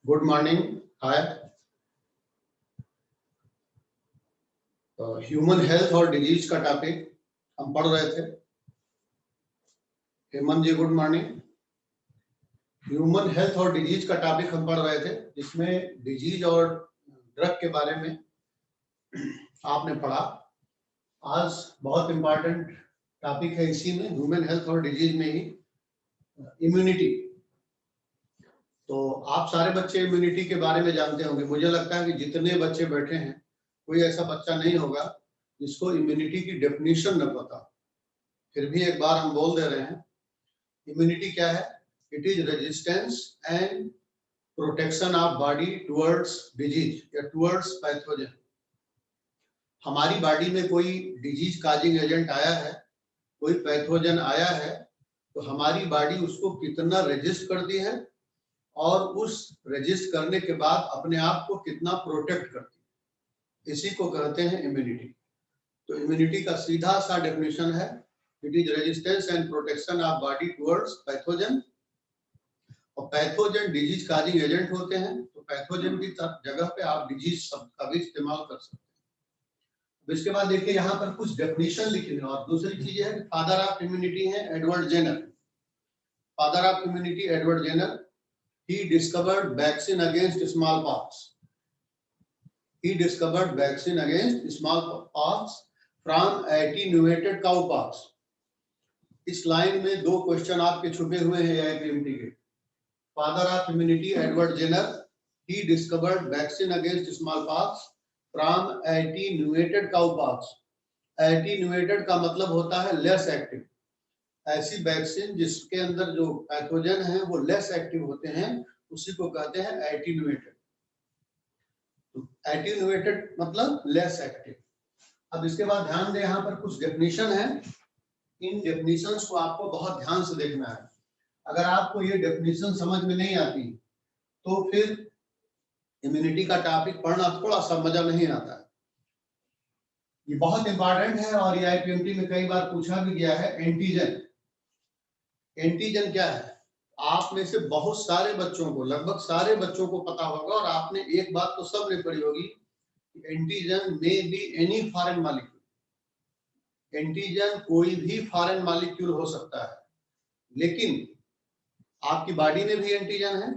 Good morning. Hi. Human health और disease का topic हम पढ़ रहे थे। Hemant ji good morning. Human health और डिजीज का टॉपिक हम पढ़ रहे थे, जिसमें डिजीज और ड्रग के बारे में आपने पढ़ा। आज बहुत इंपॉर्टेंट टॉपिक है इसी में, ह्यूमन हेल्थ और डिजीज में ही इम्यूनिटी। तो आप सारे बच्चे इम्यूनिटी के बारे में जानते होंगे। मुझे लगता है कि जितने बच्चे बैठे हैं कोई ऐसा बच्चा नहीं होगा जिसको इम्यूनिटी की डेफिनेशन न पता। फिर भी एक बार हम बोल दे रहे हैं, इम्यूनिटी क्या है? It is resistance and protection of body towards disease या टुवर्ड्स पैथोजन। हमारी बॉडी में कोई डिजीज काजिंग एजेंट आया है, कोई पैथोजन आया है, तो हमारी बॉडी उसको कितना रेजिस्ट करती है और उस रेजिस्ट करने के बाद अपने आप को कितना प्रोटेक्ट करती है, इसी को कहते हैं इम्यूनिटी। तो इम्यूनिटी का सीधा सा डेफिनेशन है, it is resistance and protection of body towards pathogen. और पैथोजन डिजीज काजिंग एजेंट होते हैं, तो पैथोजन की जगह पे आप डिजीज शब्द का भी इस्तेमाल कर सकते हैं। इसके बाद देखिए यहाँ पर कुछ डेफिनेशन लिखी है। और दूसरी चीज है, फादर ऑफ इम्यूनिटी है Edward Jenner. Father of immunity Edward Jenner, he discovered vaccine against smallpox. He discovered vaccine against smallpox from attenuated cowpox. इस लाइन में दो क्वेश्चन आपके छुपे हुए हैं आईपीएमटी के। Father of immunity Edward Jenner, he discovered vaccine against smallpox from attenuated cowpox. attenuated का मतलब होता है लेस एक्टिव। ऐसी वैक्सीन जिसके अंदर जो पैथोजन है वो लेस एक्टिव होते हैं, उसी को कहते हैं एटीन्यूएटेड। तो एटीन्यूएटेड मतलब लेस एक्टिव। अब इसके बाद ध्यान दें, यहाँ पर कुछ डेफिनेशन है। इन डेफिनेशंस को आपको बहुत ध्यान से देखना है। अगर आपको ये डेफिनेशन समझ में नहीं आती तो फिर इम्यूनिटी का टॉपिक पढ़ना थोड़ा सा मजा नहीं आता है। ये बहुत इंपॉर्टेंट है और ये आईपीएमटी में कई बार पूछा भी गया है। एंटीजन, एंटीजन क्या है? आप में से बहुत सारे बच्चों को, लगभग सारे बच्चों को पता होगा, और आपने एक बात तो सबने पढ़ी होगी, एंटीजन में be any foreign molecule. Antigen कोई भी फॉरेन मॉलिक्यूल हो सकता है, लेकिन आपकी बॉडी में भी एंटीजन है।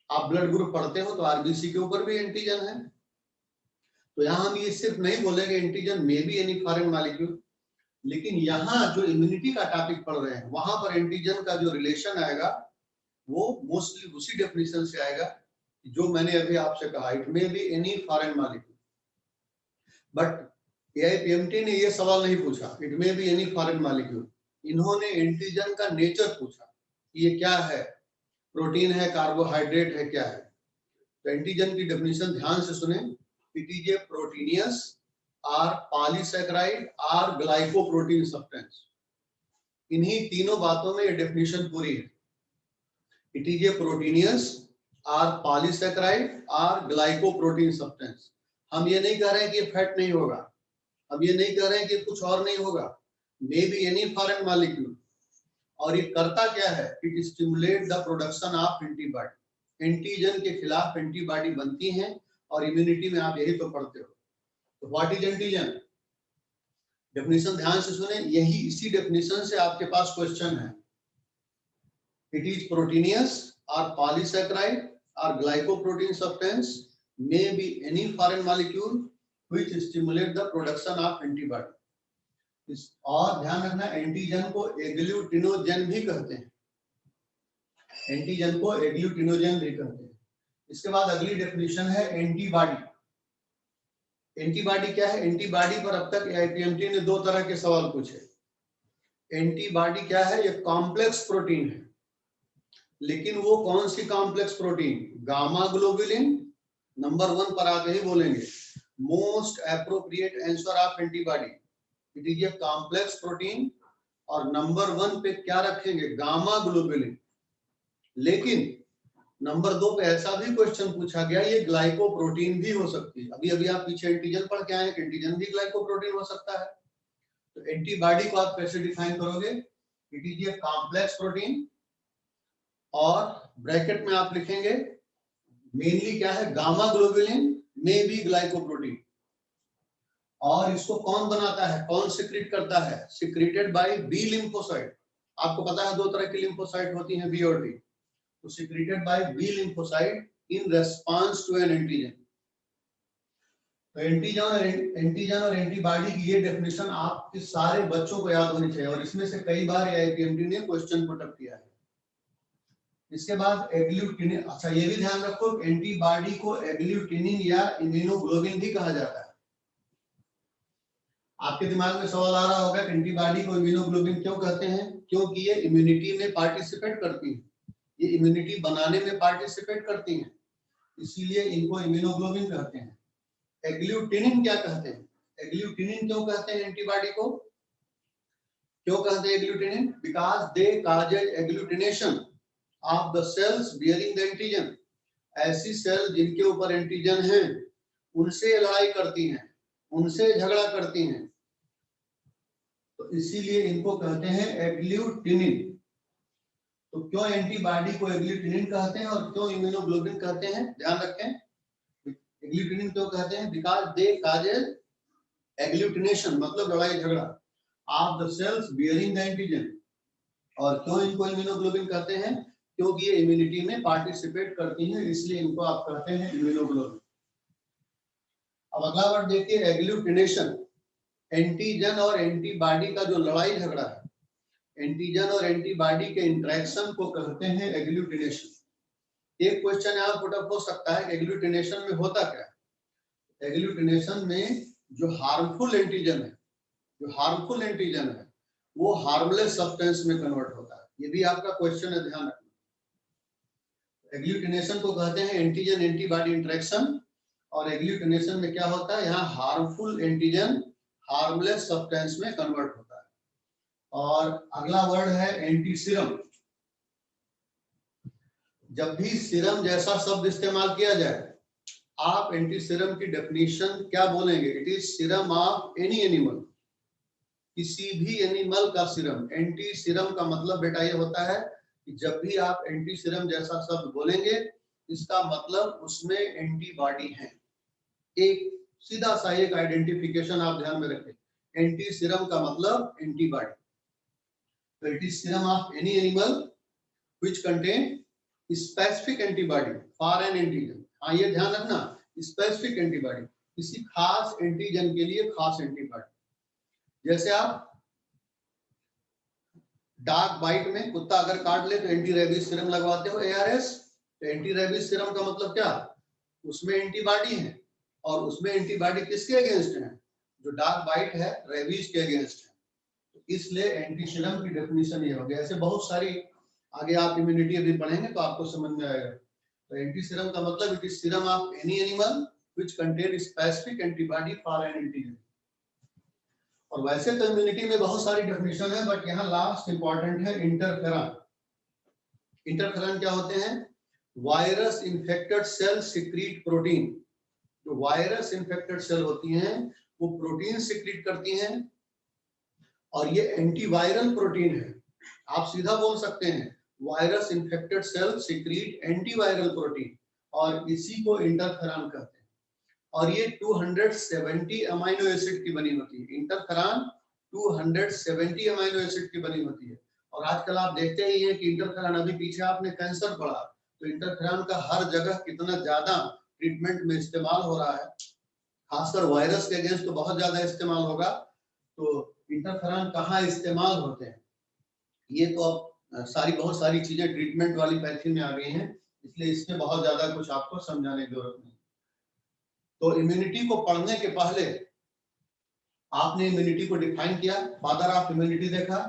आप ब्लड ग्रुप पढ़ते हो तो आरबीसी के ऊपर भी एंटीजन है। तो यहाँ हम ये सिर्फ नहीं बोलेंगे एंटीजन में बी एनी फॉरेन मॉलिक्यूल, लेकिन यहाँ जो इम्यूनिटी का टॉपिक पढ़ रहे हैं वहां पर एंटीजन का जो रिलेशन आएगा वो मोस्टली उसी डेफिनेशन से आएगा जो मैंने अभी आपसे कहा, it may be any foreign molecule. But AIPMT ने ये सवाल नहीं पूछा, it may be any foreign molecule. इन्होंने एंटीजन का नेचर पूछा, ये क्या है, प्रोटीन है, कार्बोहाइड्रेट है, क्या है। तो एंटीजन की डेफिनेशन ध्यान से सुने, इट इज ए प्रोटीनियस और पॉलीसैकेराइड और ग्लाइकोप्रोटीन सब्सटेंस। इन्हीं तीनों बातों में ये डेफिनेशन पूरी है। इट इज ए प्रोटीनियस और पॉलीसैकेराइड और ग्लाइकोप्रोटीन सब्सटेंस। हम ये नहीं कह रहे हैं कि ये फैट नहीं होगा, हम ये नहीं कह रहे हैं कि कुछ और नहीं होगा, may be any foreign molecule. और ये करता क्या है? It stimulate the production of antibody. Antigen के खिलाफ एंटीबॉडी बनती हैं, और इम्यूनिटी में आप यही तो पढ़ते हो। तो व्हाट इज एंटीजन? डेफिनेशन ध्यान से सुने, यही इसी डेफिनेशन से आपके पास क्वेश्चन है। It is proteinous or polysaccharide or glycoprotein substance, may be any foreign molecule which stimulate the production of antibody. और ध्यान रखना, एंटीजन को एग्लूटिनोजन भी कहते हैं। एंटीजन को एग्लूटिनोजन भी कहते हैं। इसके बाद अगली डेफिनेशन है एंटीबॉडी। एंटीबॉडी क्या है? एंटीबॉडी पर अब तक आईपीएमटी ने दो तरह के सवाल पूछे। एंटीबॉडी क्या है? ये कॉम्प्लेक्स प्रोटीन है, लेकिन वो कौन सी complex protein? Gamma globulin. Number 1 पर आके ही बोलेंगे most appropriate answer of antibody, it is a complex protein. और नंबर 1 पे क्या रखेंगे? Gamma globulin. लेकिन नंबर 2 पे ऐसा भी क्वेश्चन पूछा गया, ये ग्लाइकोप्रोटीन भी हो सकती है। अभी अभी आप पीछे एंटीजन पढ़ के आए कि एंटीजन भी ग्लाइकोप्रोटीन हो सकता है। तो एंटीबॉडी को आप कैसे डिफाइन करोगे? It is a complex protein, और ब्रैकेट में आप लिखेंगे मेनली क्या है, गामा ग्लोबुलिन में भी ग्लाइकोप्रोटीन। और इसको कौन बनाता है, कौन सिक्रीट करता है, सिक्रीटेड बाय बी लिम्फोसाइट। आपको पता है दो तरह की लिम्फोसाइट होती हैं, बी और डी। तो secreted by B lymphocyte in response to an antigen. तो एंटीजन और एंटीबॉडी की ये डेफिनेशन आपके सारे बच्चों को याद होनी चाहिए, और इसमें से कई बार आईपीएमटी ने क्वेश्चन पुट अप किया है। इसके बाद एग्लूटिनिन, अच्छा ये भी ध्यान रखो, एंटीबॉडी को एग्लूटिनिन या इम्यूनोग्लोबिन भी कहा जाता है। आपके दिमाग में सवाल आ रहा होगा कि एंटीबॉडी को इम्यूनोग्लोबिन क्यों कहते हैं? क्योंकि ये इम्यूनिटी में पार्टिसिपेट करती है, ये इम्यूनिटी बनाने में पार्टिसिपेट करती हैं, इसीलिए इनको इम्यूनोग्लोबिन कहते हैं। एग्लूटिनिन क्या कहते हैं? एग्लूटिनिन क्यों कहते हैं एंटीबॉडी को? क्यों कहते हैं agglutinin? Because they causes agglutination of the cells bearing the antigen. ऐसी सेल जिनके ऊपर एंटीजन है उनसे लड़ाई करती हैं, उनसे झगड़ा करती हैं, तो इसीलिए इनको कहते हैं एग्लूटिनिन। तो क्यों एंटीबॉडी को एग्लूटिनिन कहते हैं और क्यों इम्यूनोग्लोबिन कहते हैं, ध्यान रखें। एग्लूटिनिन क्यों कहते हैं? बिकॉज दे कॉजेज एग्लूटिनेशन मतलब लड़ाई झगड़ा of the cells bearing the antigen. और क्यों इनको इम्यूनोग्लोबिन कहते हैं? क्योंकि ये इम्यूनिटी में पार्टिसिपेट करती हैं, इसलिए इनको आप कहते हैं इम्यूनोग्लोबिन। अब अगला वर्ड देखिए, एग्लूटिनेशन। एंटीजन और एंटीबॉडी का जो लड़ाई झगड़ा है, एंटीजन और एंटीबॉडी के इंटरेक्शन को कहते हैं एग्लूटिनेशन। एक क्वेश्चन यहाँ पुट अप हो सकता है, एग्लूटिनेशन में होता क्या है? एग्लूटिनेशन में जो हार्मफुल एंटीजन है, वो हार्मलेस सब्सटेंस में कन्वर्ट होता है। ये भी आपका क्वेश्चन है, ध्यान रखना। एग्लूटिनेशन को कहते हैं एंटीजन एंटीबॉडी इंटरेक्शन, और एग्लूटिनेशन में क्या होता है, यहाँ हार्मफुल एंटीजन हार्मलेस सब्सटेंस में कन्वर्ट होता है। और अगला वर्ड है एंटीसीरम। जब भी सीरम जैसा शब्द इस्तेमाल किया जाए, आप एंटीसीरम की डेफिनेशन क्या बोलेंगे? It is serum of any animal, किसी भी एनिमल का सीरम। एंटी सीरम का मतलब बेटा ये होता है कि जब भी आप एंटी सीरम जैसा शब्द बोलेंगे, इसका मतलब उसमें एंटीबॉडी है। एक सीधा सा एक आइडेंटिफिकेशन आप ध्यान में रखें, एंटी सीरम का मतलब एंटीबॉडी। तो it is serum of any animal which contain specific antibody for an antigen. हाँ ये ध्यान रखना, स्पेसिफिक एंटीबॉडी, किसी खास एंटीजन के लिए खास एंटीबॉडी। जैसे आप डॉग बाइट में कुत्ता अगर काट ले तो एंटी रेबीज सीरम लगवाते हो, ARS। तो एंटी रेबीज सीरम का मतलब क्या? उसमें एंटीबॉडी है, और उसमें एंटीबॉडी किसके अगेंस्ट है? जो डॉग बाइट है, रेबीज के अगेंस्ट है। तो इसलिए एंटी सीरम की डेफिनेशन ये हो गया। ऐसे बहुत सारी, आगे आप इम्यूनिटी अभी पढ़ेंगे तो आपको समझ में आएगा। तो एंटी सीरम का मतलब it is serum of any animal which contain specific antibody for an antigen. और वैसे तो इम्यूनिटी में बहुत सारी डेफिनेशन है, बट यहाँ लास्ट इंपॉर्टेंट है इंटरफेरॉन। इंटरफेरॉन क्या होते हैं? Virus infected cell secrete protein. जो वायरस इन्फेक्टेड सेल होती हैं वो प्रोटीन सिक्रीट करती हैं, और ये एंटीवायरल प्रोटीन है। आप सीधा बोल सकते हैं virus infected cell secrete antiviral protein, और इसी को इंटरफेरॉन कहते हैं। और ये 270 अमीनो एसिड की बनी होती है। इंटरफेरॉन 270 अमीनो एसिड की बनी होती है। और आजकल आप देखते ही हैं कि इंटरफेरॉन, अभी पीछे आपने कैंसर पढ़ा, तो इंटरफेरॉन का हर जगह कितना ज्यादा ट्रीटमेंट में इस्तेमाल हो रहा है, खासकर वायरस के अगेंस्ट तो बहुत ज्यादा इस्तेमाल होगा। तो इंटरफेरॉन कहाँ इस्तेमाल होते हैं, ये तो अब सारी बहुत सारी चीजें ट्रीटमेंट वाली पैथी में आ गई हैं, इसलिए इसमें बहुत ज्यादा कुछ आपको समझाने की जरूरत नहीं। तो इम्यूनिटी को पढ़ने के पहले आपने इम्यूनिटी को डिफाइन किया, फादर ऑफ इम्यूनिटी देखा,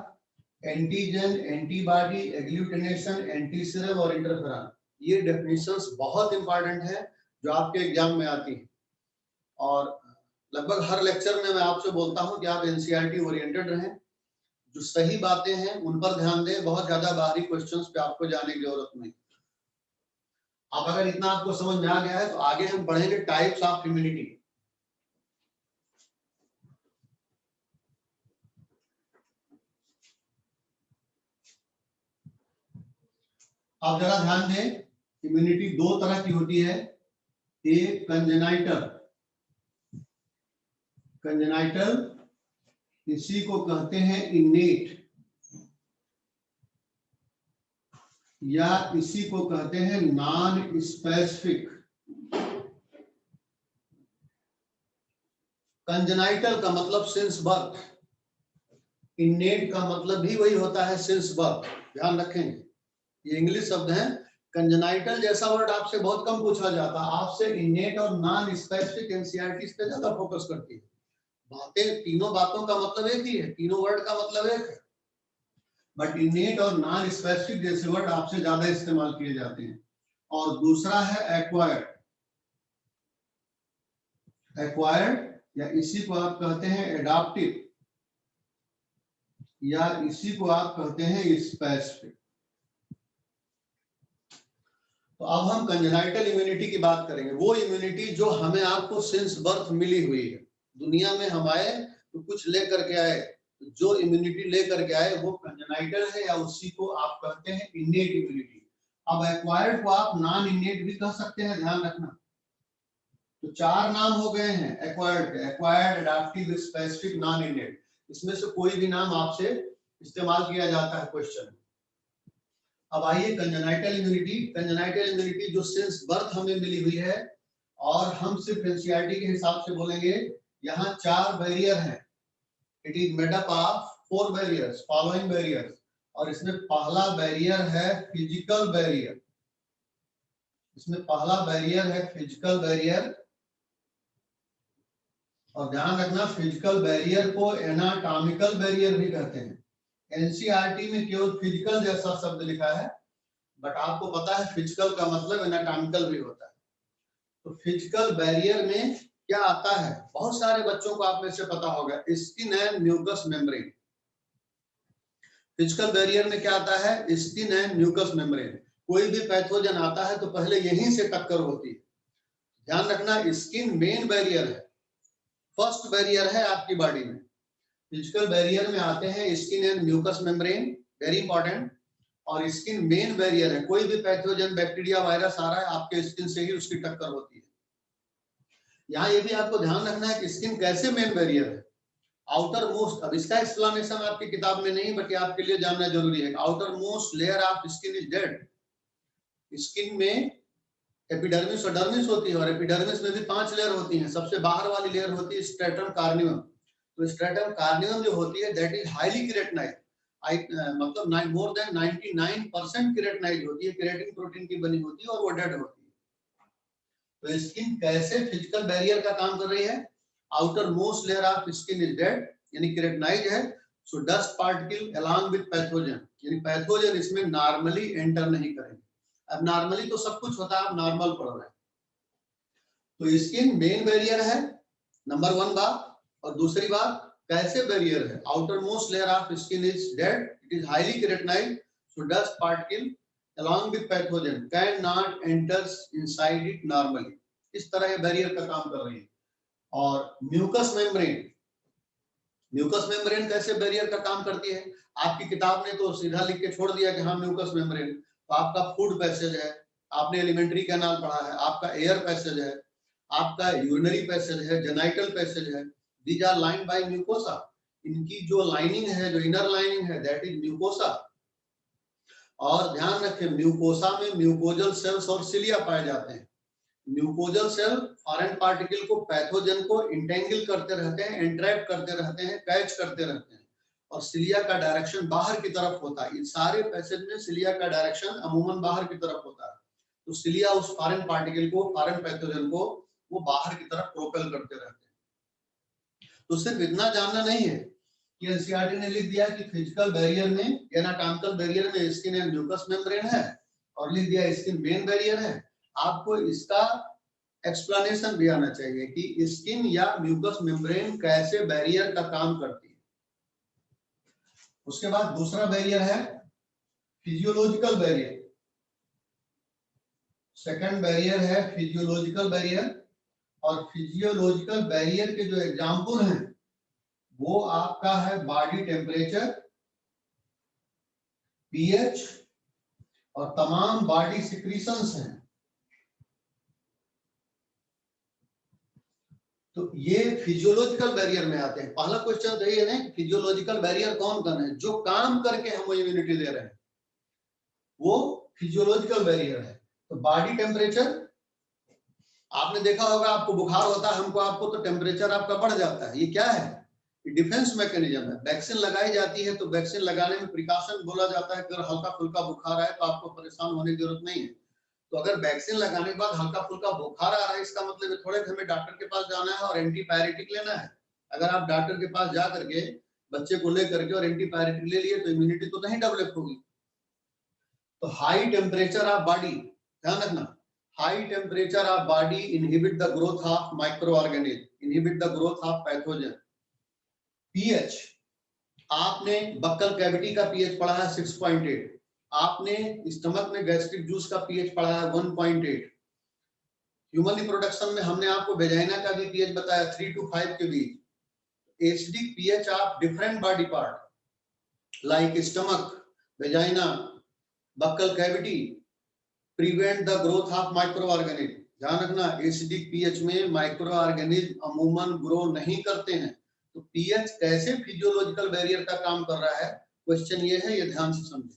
एंटीजन, एंटीबॉडी, एग्लूटिनेशन, एंटीसीरम और इंटरफेरॉन। ये डेफिनेशंस बहुत इंपॉर्टेंट है जो आपके एग्जाम में आती है। और लगभग हर लेक्चर में मैं आपसे बोलता हूं कि आप एनसीईआरटी ओरिएंटेड रहें, जो सही बातें हैं उन पर ध्यान दें, बहुत ज्यादा बाहरी क्वेश्चंस पे आपको जाने की जरूरत नहीं। अब अगर इतना आपको समझ में आ गया है तो आगे हम पढ़ेंगे टाइप्स ऑफ इम्यूनिटी। आप जरा ध्यान दें, इम्यूनिटी दो तरह की होती है, एक कंजेनाइटल, इसी को कहते हैं इनेट, या इसी को कहते हैं नॉन स्पेसिफिक। कंजेनाइटल का मतलब सिंस बर्थ, इनेट का मतलब भी वही होता है, सिंस बर्थ। ध्यान रखेंगे, ये इंग्लिश शब्द है। कंजेनाइटल जैसा वर्ड आपसे बहुत कम पूछा जाता है, आपसे इनेट और नॉन स्पेसिफिक एनसीईआरटी इस पे ज्यादा फोकस करती है। बातें, तीनों बातों का मतलब एक ही है, तीनों वर्ड का मतलब एक है, बट इनेट और नॉन स्पेसिफिक जैसे वर्ड आपसे ज्यादा इस्तेमाल किए जाते हैं। और दूसरा है एक्वायर्ड, या इसी को आप कहते हैं एडाप्टिव, या इसी को आप कहते हैं स्पेसिफिक। तो अब हम कंजेनाइटल इम्यूनिटी की बात करेंगे, वो इम्यूनिटी जो हमें आपको सिंस बर्थ मिली हुई है। दुनिया में हम आए तो कुछ लेकर के आए, जो इम्यूनिटी लेकर के आए वो कंजेनाइटल है, या उसी को आप कहते हैं इनेट इम्यूनिटी। अब एक्वायर्ड को आप नॉन इनेट भी कह सकते हैं, ध्यान रखना। तो चार नाम हो गए हैं एक्वायर्ड के, एक्वायर्ड, एडाप्टिव, स्पेसिफिक, नॉन इनेट। इसमें से कोई भी नाम आपसे इस्तेमाल किया जाता है क्वेश्चन में। अब आइए कंजेनाइटल इम्यूनिटी। कंजेनाइटल इम्यूनिटी जो सिंस बर्थ हमें मिली हुई है, और हम सिर्फ एनसीईआरटी के हिसाब से बोलेंगे, यहाँ 4 बैरियर हैं। It is made up of 4 barriers, following barriers. और इसमें पहला बैरियर है फिजिकल बैरियर, इसमें पहला बैरियर है फिजिकल बैरियर। और ध्यान रखना, फिजिकल बैरियर को एनाटॉमिकल बैरियर भी कहते हैं। एनसीईआरटी में केवल फिजिकल जैसा शब्द लिखा है, बट आपको पता है फिजिकल का मतलब एनाटॉमिकल भी होता है। तो फिजिकल बैरियर में क्या आता है, बहुत सारे बच्चों को आप में से पता होगा, skin and mucous membrane. Physical barrier में क्या आता है, स्किन एंड म्यूकस मेम्ब्रेन। कोई भी पैथोजन आता है तो पहले यहीं से टक्कर होती है। ध्यान रखना, स्किन मेन बैरियर है, फर्स्ट बैरियर है आपकी बॉडी में। फिजिकल बैरियर में आते हैं skin and mucous membrane, very important. और स्किन मेन बैरियर है, कोई भी पैथोजन, बैक्टीरिया, वायरस आ रहा है, आपके स्किन से ही उसकी टक्कर होती है। यहाँ ये भी आपको ध्यान रखना है कि स्किन कैसे मेन बैरियर है। आउटर मोस्ट, अब इसका एक्सप्लेनेशन आपकी किताब में नहीं, बट आपके लिए जानना जरूरी है। Outermost layer of skin is dead. Skin में एपिडर्मिस और डर्मिस होती है, और एपिडर्मिस में भी 5 लेयर होती हैं। सबसे बाहर वाली लेयर होती है स्ट्रेटम कार्नियम। तो स्ट्रेटम कार्नियम जो होती है, दैट इज हाईली केराटिनाइज, मतलब मोर देन 99% केराटिनाइज होती है, केराटिन प्रोटीन की बनी होती है, और वो डेड होती है। तो स्किन कैसे फिजिकल बैरियर का काम कर रही है, outermost layer of skin is dead, यानी केराटिनाइज है। So dust particle along with pathogen, यानी पैथोजन इसमें नॉर्मली एंटर नहीं करेंगे। अब नॉर्मली तो सब कुछ होता है, आप नॉर्मल पढ़ रहे हैं। तो स्किन मेन बैरियर है, नंबर 1 बात। और दूसरी बात, कैसे बैरियर है, outermost layer of skin is dead, it is highly keratinize, so dust particle along with pathogen cannot enters inside it normally। इस तरह ये बैरियर का काम कर रही है। और म्यूकस मेम्ब्रेन कैसे बैरियर का काम करती है, आपकी किताब ने तो सीधा लिख के छोड़ दिया कि हाँ म्यूकस मेम्ब्रेन। तो आपका फूड पैसेज है, आपने एलिमेंट्री कैनाल पढ़ा है, आपका एयर पैसेज है, आपका यूरिनरी पैसेज है, जेनाइटल पैसेज है। These are lined by mucosa. इनकी जो लाइनिंग है, जो इनर लाइनिंग है, दैट इज म्यूकोसा। और ध्यान रखें, म्यूकोसा में म्यूकोजल सेल्स और सिलिया पाए जाते हैं। म्यूकोजल सेल फॉरेन पार्टिकल को, पैथोजन को इंटेंगल करते रहते हैं, एंट्रैप करते रहते हैं, कैच करते रहते हैं। और सिलिया का डायरेक्शन बाहर की तरफ होता है। इन सारे पैसेज में सिलिया का डायरेक्शन अमूमन बाहर की तरफ होता है। तो सिलिया उस फॉरेन पार्टिकल को, फॉरेन पैथोजन को, वो बाहर की तरफ प्रोपेल करते रहते हैं। तो सिर्फ इतना जानना नहीं है कि एनसीईआरटी ने लिख दिया कि फिजिकल बैरियर में, एनाटॉमिकल बैरियर में स्किन एंड म्यूकस मेम्ब्रेन है, और लिख दिया स्किन मेन बैरियर है। आपको इसका एक्सप्लेनेशन भी आना चाहिए कि स्किन या म्यूकस मेम्ब्रेन कैसे बैरियर का काम करती है। उसके बाद दूसरा बैरियर है फिजियोलॉजिकल बैरियर। सेकंड बैरियर है फिजियोलॉजिकल बैरियर। और फिजियोलॉजिकल बैरियर के जो एग्जाम्पल हैं, वो आपका है बॉडी टेम्परेचर, पीएच, और तमाम बॉडी सिक्रीशंस हैं। तो ये फिजियोलॉजिकल बैरियर में आते हैं। पहला क्वेश्चन तो ये है फिजियोलॉजिकल बैरियर कौन कौन है, जो काम करके हमको इम्यूनिटी दे रहे हैं, वो फिजियोलॉजिकल बैरियर है। तो बॉडी टेम्परेचर, आपने देखा होगा आपको बुखार होता है, आपको तो टेम्परेचर आपका बढ़ जाता है, ये क्या है, डिफेंस मैकेनिज्म है। वैक्सीन लगाई जाती है तो वैक्सीन लगाने में प्रिकॉशन बोला जाता है कि अगर हल्का फुल्का बुखार आए तो आपको परेशान होने की जरूरत नहीं है। तो अगर वैक्सीन लगाने के बाद हल्का फुल्का बुखार आ रहा है, इसका मतलब थोड़े हमें डॉक्टर के पास जाना है और एंटीबायोटिक लेना है। अगर आप डॉक्टर के पास जा करके बच्चे को लेकर के और एंटीबायोटिक ले लिए तो इम्यूनिटी तो नहीं डेवलप होगी। तो हाई टेम्परेचर ऑफ बॉडी, ध्यान रखना, high temperature of body inhibit the growth of micro organism, inhibit the growth of pathogen. PH, आपने बक्कल कैविटी का पीएच पढ़ा है 6.8, आपने स्टमक में गैस्ट्रिक जूस का पीएच पढ़ा है 1.8। ह्यूमन रिप्रोडक्शन में हमने आपको वेजाइना का भी पीएच बताया 3 to 5 के बीच। Acidic pH of different body part like stomach, vagina, buccal cavity prevent the growth of microorganism. ध्यान रखना, एसिडिक पीएच में माइक्रो ऑर्गेनिज्म अमूमन ग्रो नहीं करते हैं। तो पीएच कैसे फिजियोलॉजिकल बैरियर का काम कर रहा है, क्वेश्चन ये है, ये ध्यान से समझें।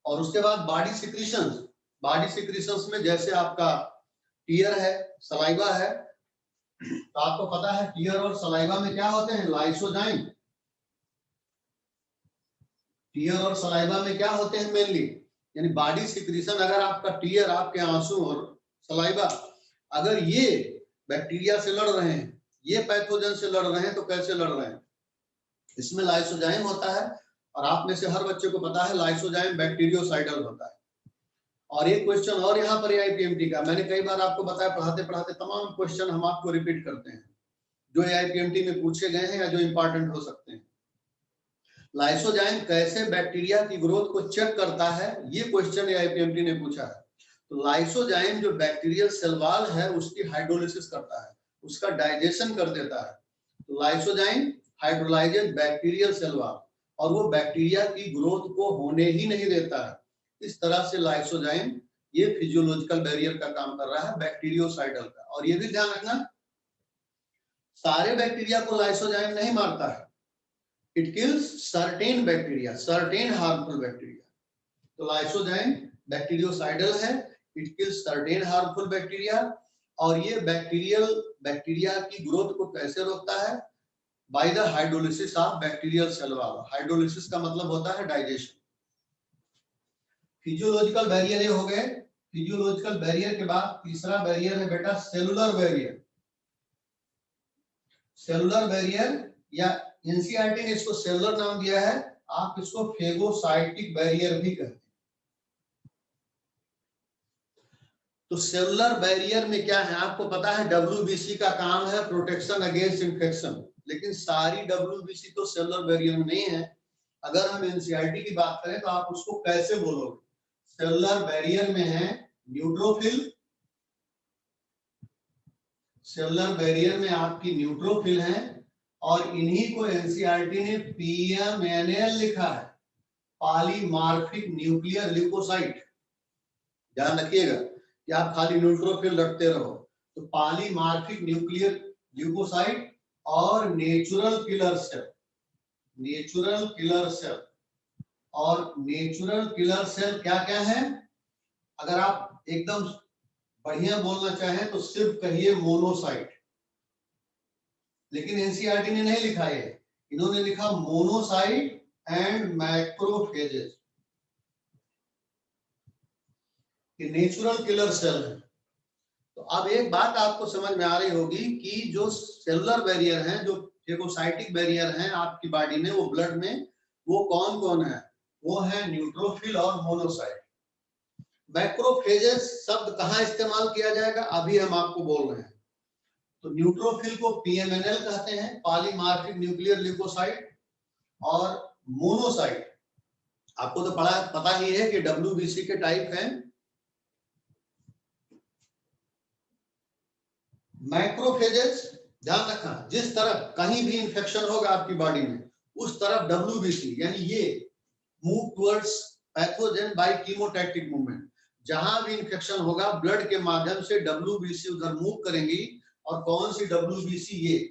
और उसके बाद बॉडी सिक्रीशंस, बॉडी सिक्रीशंस में जैसे आपका टीयर है, सलाइवा है, तो आपको पता है टीयर और सलाइवा में क्या होते हैं, लाइसोजाइम। टीयर और सलाइवा में क्या होते हैं मेनली, यानी बॉडी सिक्रीशन। अगर आपका टीयर, आपके आंसू और सलाइवा, अगर ये बैक्टीरिया से लड़ रहे हैं, ये पैथोजन से लड़ रहे हैं, तो कैसे लड़ रहे हैं, इसमें लाइसोजाइम होता है। और आप में से हर बच्चे को पता है लाइसोजाइम बैक्टीरियोसाइडल होता है। और एक क्वेश्चन और यहाँ पर आईपीएमटी का, मैंने कई बार आपको बताया, पढ़ाते पढ़ाते तमाम क्वेश्चन हम आपको रिपीट करते हैं जो आईपीएमटी में पूछे गए हैं या जो इंपॉर्टेंट हो सकते हैं। लाइसोजाइम कैसे बैक्टीरिया की ग्रोथ को चेक करता है, ये क्वेश्चन आईपीएमटी ने पूछा है। तो लाइसोजाइम जो बैक्टीरियल सेल वॉल है उसकी हाइड्रोलिसिस करता है, उसका डाइजेशन कर देता है। तो लाइसोजाइम हाइड्रोलाइजेज बैक्टीरियल सेल वॉल, और वो बैक्टीरिया की ग्रोथ को होने ही नहीं देता है। इस तरह से लाइसोजाइम ये फिजियोलॉजिकल बैरियर का काम कर रहा है, बैक्टीरियोसाइडल का। और ये भी ध्यान रखना, सारे बैक्टीरिया को लाइसोजाइम नहीं मारता है, it kills certain bacteria, certain harmful bacteria. तो लाइसोजाइम बैक्टीरियोसाइडल है, it kills certain harmful bacteria. और ये बैक्टीरिया की ग्रोथ को कैसे रोकता है, by the hydrolysis of bacterial cell wall. Hydrolysis का मतलब होता है डाइजेशन। फिजियोलॉजिकल बैरियर ये हो गए। फिजियोलॉजिकल बैरियर के बाद तीसरा बैरियर है बेटा सेलुलर बैरियर। सेलुलर बैरियर, या एनसीईआरटी ने इसको सेलुलर नाम दिया है, आप इसको फेगोसाइटिक बैरियर भी कहते हैं। तो सेलुलर बैरियर में क्या है, आपको पता है डब्ल्यूबीसी का काम है प्रोटेक्शन अगेंस्ट इंफेक्शन, लेकिन सारी डब्ल्यूबीसी तो सेलुलर बैरियर में नहीं है। अगर हम एनसीईआरटी की बात करें तो आप उसको कैसे बोलोगे, सेलुलर बैरियर में है न्यूट्रोफिल, सेलुलर बैरियर में आपकी न्यूट्रोफिल है, और इन्हीं को एनसीईआरटी ने पीएमएनएल लिखा है, पॉलीमार्फिक न्यूक्लियर ल्यूकोसाइट। ध्यान रखिएगा कि आप खाली न्यूट्रोफिल रखते रहो। तो पॉलीमार्फिक न्यूक्लियर ल्यूकोसाइट और natural killer cell, natural killer cell. और नेचुरल किलर सेल क्या क्या है, अगर आप एकदम बढ़िया बोलना चाहें तो सिर्फ कहिए मोनोसाइट, लेकिन एनसीईआरटी ने नहीं लिखा है, इन्होंने लिखा मोनोसाइट एंड मैक्रोफेजेस, कि नेचुरल किलर सेल है। तो अब एक बात आपको समझ में आ रही होगी कि जो सेलुलर बैरियर हैं, जो फेगोसाइटिक बैरियर हैं आपकी बॉडी में, वो ब्लड में, वो कौन कौन है, वो है न्यूट्रोफिल और मोनोसाइट। मैक्रोफेजेस शब्द कहाँ इस्तेमाल किया जाएगा, अभी हम आपको बोल रहे हैं। तो न्यूट्रोफिल को पीएमएनएल कहते हैं, पॉलीमार्फिक न्यूक्लियर ल्यूकोसाइट। और मोनोसाइट आपको तो पता ही है कि डब्ल्यूबीसी के टाइप हैं। मैक्रोफेजेस, ध्यान रखना, जिस तरफ कहीं भी इंफेक्शन होगा आपकी बॉडी में, उस तरफ डब्ल्यूबीसी यानी ये move towards pathogen by chemotactic movement. जहां भी इन्फेक्शन होगा ब्लड के माध्यम से डब्ल्यूबीसी उधर मूव करेंगी, और कौन सी डब्ल्यूबीसी? ये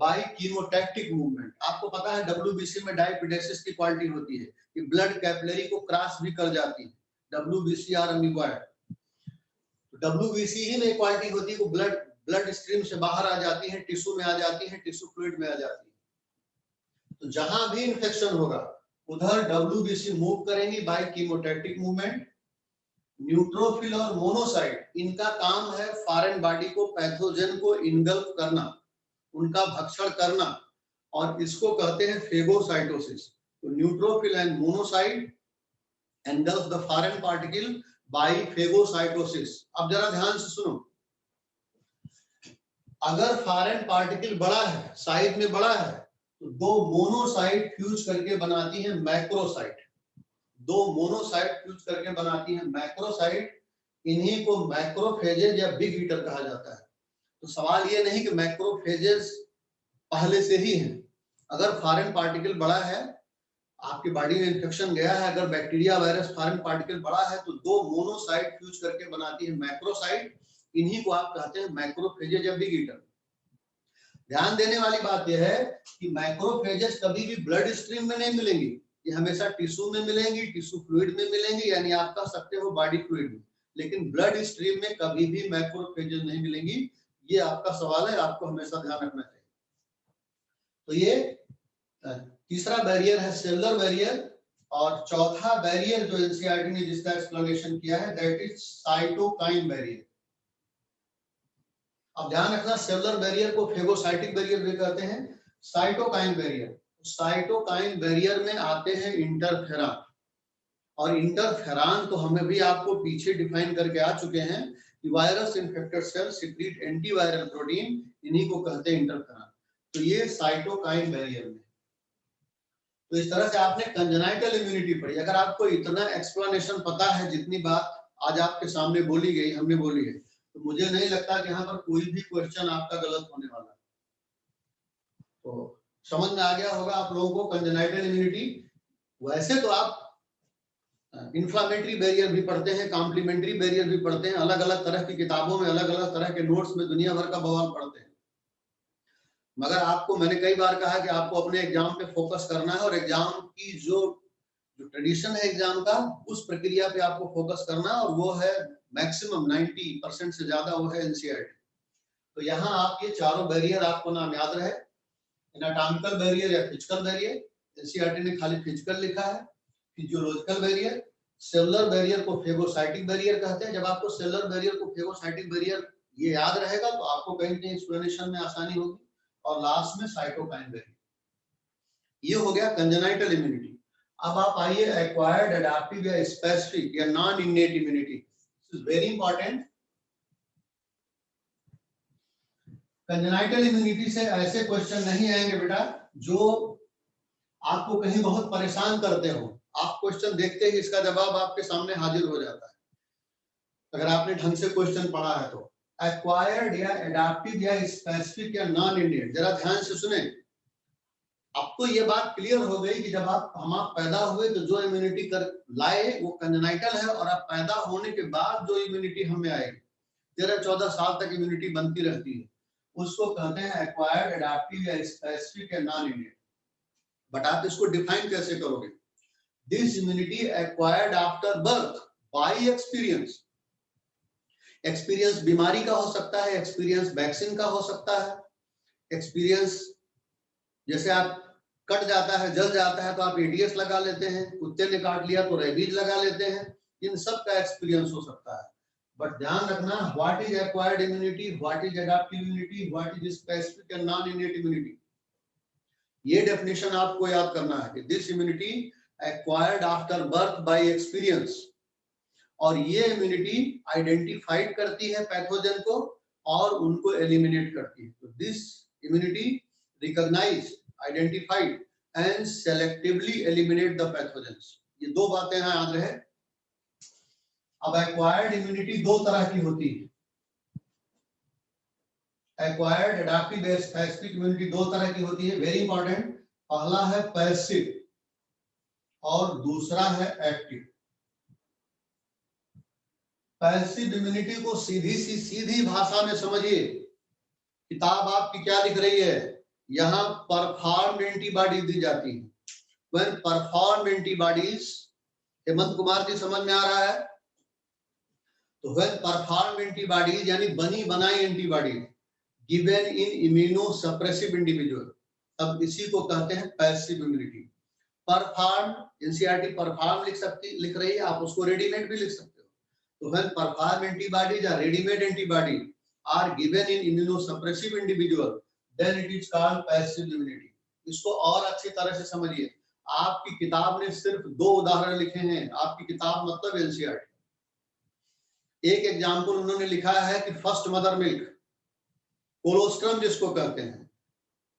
बाय कीमोटैक्टिक मूवमेंट। आपको पता है डब्ल्यूबीसी में डायपिडेसिस की क्वालिटी होती है कि ब्लड कैपिलरी को क्रॉस भी कर जाती है, डब्ल्यूबीसी आर अमीबॉइड। डब्ल्यूबीसी ही में क्वालिटी होती है कि ब्लड स्ट्रीम से बाहर आ जाती है, टिश्यू में आ जाती है, टिश्यू फ्लूइड में आ जाती है। तो जहां भी इन्फेक्शन होगा उधर डब्ल्यूबीसी मूव करेंगी बाय कीमोटैक्टिक मूवमेंट। न्यूट्रोफिल और मोनोसाइट, इनका काम है फॉरेन बॉडी को, पैथोजन को इनगल्फ करना, उनका भक्षण करना, और इसको कहते हैं फेगोसाइटोसिस। तो neutrophil and monocyte engulf the foreign particle by phagocytosis. अब जरा ध्यान से सुनो, अगर फॉरेन पार्टिकल बड़ा है, साइज में बड़ा है, तो दो मोनोसाइट फ्यूज करके बनाती है मैक्रोसाइट। दो मोनोसाइट फ्यूज करके बनाती है मैक्रोसाइट। इन्हीं को मैक्रोफेजेज या बिग ईटर कहा जाता है। तो सवाल ये नहीं कि मैक्रोफेजेज पहले से ही है। अगर फॉरेन पार्टिकल बड़ा है, आपकी बॉडी में इन्फेक्शन गया है, अगर बैक्टीरिया वायरस फॉरेन पार्टिकल बड़ा है, तो दो मोनोसाइट फ्यूज करके बनाती है मैक्रोसाइट। इन्हीं को आप कहते हैं मैक्रोफेजेज या बिग ईटर। ध्यान देने वाली बात यह है कि मैक्रोफेजेस कभी भी ब्लड स्ट्रीम में नहीं मिलेंगी, ये हमेशा टिश्यू में मिलेंगी, टिश्यू फ्लूइड में मिलेंगी, यानी आप कह सकते हो बॉडी फ्लूइड में, लेकिन ब्लड स्ट्रीम में कभी भी मैक्रोफेजेस नहीं मिलेंगी। ये आपका सवाल है, आपको हमेशा ध्यान रखना चाहिए। तो ये तीसरा बैरियर है सेलुलर बैरियर, और चौथा बैरियर जो एनसीईआरटी ने जिसका एक्सप्लेनेशन किया है दैट इज साइटोकाइन बैरियर। अब ध्यान रखना, सेलुलर बैरियर को फेगोसाइटिक बैरियर भी कहते हैं। साइटोकाइन बैरियर, साइटोकाइन बैरियर में आते हैं इंटरफेरॉन, और इंटरफेरॉन तो हमें भी आपको पीछे डिफाइन करके आ चुके हैं कि virus infected cell secrete antiviral protein, इन्हीं को कहते हैं इंटरफेरॉन। तो ये साइटोकाइन बैरियर में। तो इस तरह से आपने कंजेनाइटल इम्यूनिटी पढ़ी। अगर आपको इतना एक्सप्लेनेशन पता है, जितनी बात आज आपके सामने बोली गई, हमने बोली है, तो मुझे नहीं लगता कि यहाँ पर कोई भी क्वेश्चन आपका गलत होने वाला है। तो समझ में आ गया होगा आप लोगों को कंजेनाइटल इम्यूनिटी। वैसे तो आप इन्फ्लामेटरी बैरियर भी पढ़ते हैं, कॉम्प्लीमेंट्री बैरियर भी पढ़ते हैं, अलग अलग तरह की किताबों में, अलग अलग तरह के नोट्स में दुनिया भर का बवाल पढ़ते हैं। मगर आपको मैंने कई बार कहा कि आपको अपने एग्जाम पे फोकस करना है, और एग्जाम की जो ट्रेडिशन है एग्जाम का, उस प्रक्रिया पे आपको फोकस करना है, और वो है मैक्सिमम 90% से ज्यादा वो है एनसीईआरटी। तो यहाँ आप ये चारों बैरियर आपको नाम याद रहे, एनाटॉमिकल बैरियर या फिजिकल बैरियर, एनसीईआरटी ने खाली फिजिकल लिखा है। फिजियोलॉजिकल बैरियर, सेलुलर बैरियर को फेगोसाइटिक बैरियर कहते हैं। जब आपको सेलुलर बैरियर को फेगोसाइटिक बैरियर ये याद रहेगा तो आपको कहीं कहीं एक्सप्लेनेशन में आसानी होगी। और लास्ट में साइटोकाइन बैरियर। ये हो गया कंजेनाइटल इम्यूनिटी। अब आप आइए एक्वायर्ड, एडाप्टिव या स्पेसिफिक या non innate immunity. This is very important. Congenital immunity से ऐसे क्वेश्चन नहीं आएंगे बेटा जो आपको कहीं बहुत परेशान करते हो। आप क्वेश्चन देखते ही इसका जवाब आपके सामने हाजिर हो जाता है, अगर आपने ढंग से क्वेश्चन पढ़ा है तो। एक्वायर्ड या एडाप्टिव या स्पेसिफिक या नॉन इनेट, जरा ध्यान से सुने। आपको ये बात क्लियर हो गई कि जब आप पैदा हुए तो जो इम्यूनिटी कर लाए वो कंजेनाइटल है, और आप पैदा होने के बाद जो इम्यूनिटी हमें आएगी 13-14 साल तक इम्यूनिटी बनती रहती है, उसको कहते हैं एक्वायर्ड, एडाप्टिव या स्पेसिफिक या नॉन इनेट। बट आप इसको डिफाइन कैसे करोगे? This immunity acquired after birth by experience. Experience बीमारी का हो सकता है, एक्सपीरियंस वैक्सीन का हो सकता है, एक्सपीरियंस जैसे आप कट जाता है, जल जाता है तो आप एडीएस लगा लेते हैं, कुत्ते ने काट लिया तो रेबीज लगा लेते हैं, इन सब का एक्सपीरियंस हो सकता है। बट ध्यान रखना, what is acquired immunity, what is adaptive immunity, what is specific and non innate immunity, ये डेफिनेशन आपको याद करना है कि this immunity acquired after birth by experience, और ये इम्यूनिटी आइडेंटिफाइड करती है पैथोजन को और उनको एलिमिनेट करती है। तो this immunity recognise, identified and selectively eliminate the pathogens. ये दो बातें हैं, याद रहे। अब एक्वायर्ड इम्यूनिटी दो तरह की होती है। एक्वायर्ड, एडाप्टिव, स्पेसिफिक इम्यूनिटी दो तरह की होती है, वेरी इंपॉर्टेंट। पहला है पैसिव और दूसरा है एक्टिव। पैसिव इम्यूनिटी को सीधी भाषा में समझिए। किताब आपकी क्या लिख रही है, यहाँ परफॉर्म्ड एंटीबॉडी दी जाती है। When performed antibodies, Hemant Kumar ji समझ में आ रहा है? तो when performed antibodies यानी बनी बनाई antibody given in immunosuppressive individual, अब इसी को कहते हैं passive immunity. Perform NCERT perform लिख रही है, आप उसको रेडीमेड भी लिख सकते हो। तो when performed antibodies or ready-made antibody are given in immunosuppressive individual, then it is called passive immunity। इसको और अच्छी तरह से समझिए। आपकी किताब ने सिर्फ 2 उदाहरण लिखे हैं। आपकी किताब मतलब एनसीईआरटी। एक एग्जाम्पल उन्होंने लिखा है कि फर्स्ट मदर मिल्क, कोलोस्ट्रम जिसको कहते हैं,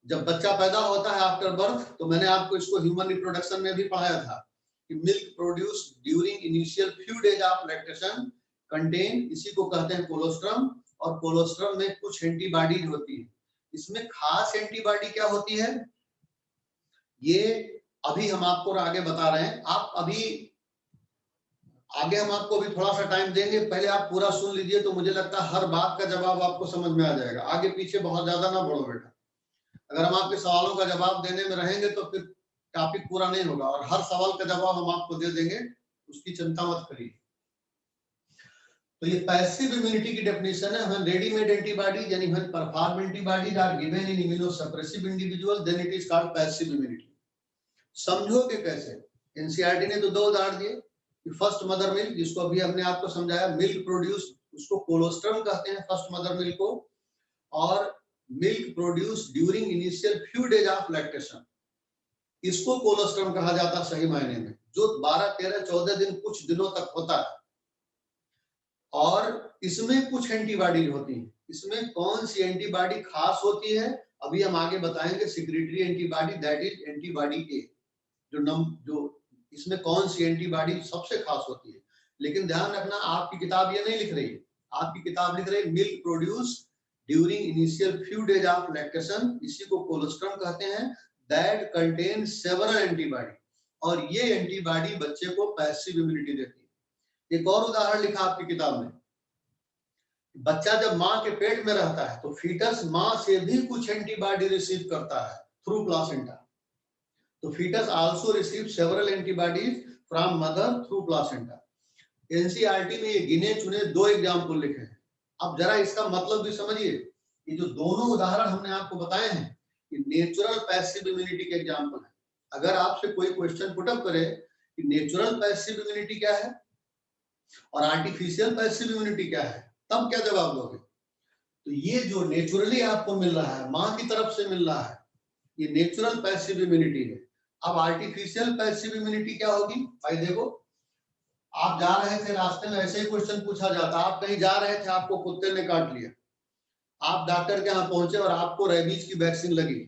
जब बच्चा पैदा होता है आफ्टर बर्थ, तो मैंने आपको इसको ह्यूमन रिप्रोडक्शन में भी पढ़ाया था कि milk produce during initial few days of lactation contain, इसी को कहते हैं कोलोस्ट्रम। और कोलोस्ट्रम में कुछ एंटीबॉडीज होती है। इसमें खास एंटीबॉडी क्या होती है, ये अभी हम आपको आगे बता रहे हैं। आप अभी आगे हम आपको भी थोड़ा सा टाइम देंगे, पहले आप पूरा सुन लीजिए, तो मुझे लगता है हर बात का जवाब आपको समझ में आ जाएगा। आगे पीछे बहुत ज्यादा ना बढ़ो बेटा। अगर हम आपके सवालों का जवाब देने में रहेंगे तो फिर टॉपिक पूरा नहीं होगा, और हर सवाल का जवाब हम आपको दे देंगे, उसकी चिंता मत करिए। तो ये पैसिव इम्यूनिटी की डेफिनेशन है। व्हेन रेडीमेड एंटीबॉडीज यानी when perform antibodies are given in immunosuppressive individual, then it is called passive immunity. समझोगे कैसे? एनसीईआरटी ने तो 2 उदाहरण दिए कि फर्स्ट मदर मिल्क, जिसको अभी हमने आपको समझाया, मिल्क प्रोड्यूस, उसको कोलोस्ट्रम कहते हैं फर्स्ट मदर मिल्क को, और milk produce during initial few days of lactation, इसको कोलोस्ट्रम कहा जाता है सही मायने में, जो 12, 13, 14 दिन, कुछ दिनों तक होता है। और इसमें कुछ एंटीबॉडी होती है। इसमें कौन सी एंटीबॉडी खास होती है, अभी हम आगे बताएंगे। Secretory antibody, that is antibody A, जो इसमें कौन सी एंटीबॉडी सबसे खास होती है। लेकिन ध्यान रखना, आपकी किताब ये नहीं लिख रही है। आपकी किताब लिख रही है milk produce during initial few days of lactation, इसी को कोलोस्ट्रम कहते हैं, दैट कंटेन सेवरल एंटीबॉडी, और ये एंटीबॉडी बच्चे को पैसिव इम्यूनिटी देती है। एक और उदाहरण लिखा आपकी किताब में, बच्चा जब मां के पेट में रहता है तो फीटस मां से भी कुछ एंटीबॉडी रिसीव करता है थ्रू प्लासेंटा। तो fetus also receives several antibodies from mother through placenta। NCERT में ये गिने चुने 2 एग्जाम्पल लिखे हैं। अब जरा इसका मतलब भी समझिए। ये जो दोनों उदाहरण हमने आपको बताए हैं, ये नेचुरल पैसिव इम्यूनिटी के एग्जाम्पल है। अगर आपसे कोई क्वेश्चन पुटअप करे कि नेचुरल पैसिव इम्यूनिटी क्या है और आर्टिफिशियल पैसिव इम्यूनिटी क्या है, तब क्या जवाब दोगे? तो ये जो नेचुरली आपको मिल रहा है, मां की तरफ से मिल रहा है, ये नेचुरल पैसिव इम्यूनिटी है। अब आर्टिफिशियल पैसिव इम्यूनिटी क्या होगी? भाई देखो, आप जा रहे थे रास्ते में, ऐसे ही क्वेश्चन पूछा जाता, आप कहीं जा रहे थे, आपको कुत्ते ने काट लिया, आप डॉक्टर के यहाँ पहुंचे और आपको रेबीज की वैक्सीन लगी,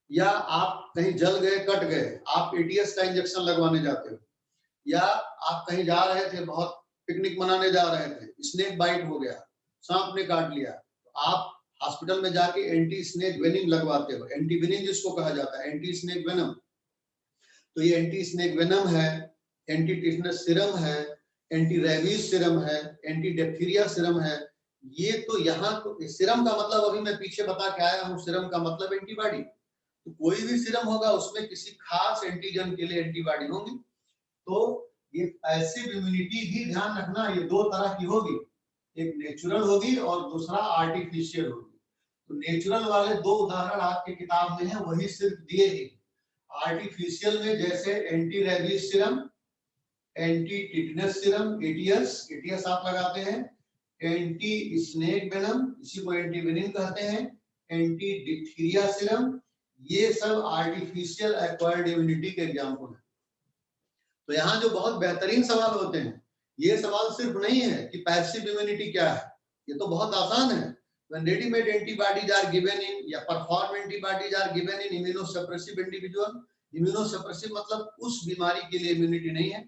या आप कहीं जल गए, कट गए, आप एटीएस का इंजेक्शन लगवाने जाते हो, या आप कहीं जा रहे थे, बहुत पिकनिक मनाने जा रहे थे, स्नेक बाइट हो गया, सांप ने काट लिया, आप हॉस्पिटल में जाके एंटी स्नेक वेनिम लगवाते हो। एंटी वेनिम जिसको कहा जाता है, एंटी स्नेक वेनम। तो ये एंटी स्नेक वेनम है, एंटी टिटनस सीरम है, एंटी रेबीज सीरम है, एंटी डिप्थीरिया सीरम है। ये तो यहाँ सीरम का मतलब अभी मैं पीछे बता के आया हूँ, सीरम का मतलब एंटीबॉडी। तो कोई भी सीरम होगा उसमें किसी खास एंटीजन के लिए एंटीबॉडी होंगी। तो ये पैसिव इम्यूनिटी भी ध्यान रखना, ये 2 तरह की होगी, एक नेचुरल होगी और दूसरा आर्टिफिशियल होगी। तो नेचुरल वाले 2 उदाहरण आपकी किताब में है, वही सिर्फ दिए ही। आर्टिफिशियल में जैसे anti rabies serum, anti tetanus serum, ATS आप लगाते हैं, एंटी स्नेक वेनम, इसी को एंटी वेनिम कहते हैं, एंटी डिप्थीरिया सीरम, ये सब आर्टिफिशियल एक्वायर्ड इम्यूनिटी के एग्जाम्पल है। तो यहाँ जो बहुत बेहतरीन सवाल होते हैं, ये सवाल सिर्फ नहीं है कि पैसिव इम्यूनिटी क्या है, ये तो बहुत आसान है। When ready-made antibodies are given in या performed antibodies are given in immunosuppressive individual, immunosuppressive मतलब उस बीमारी के लिए इम्यूनिटी नहीं है,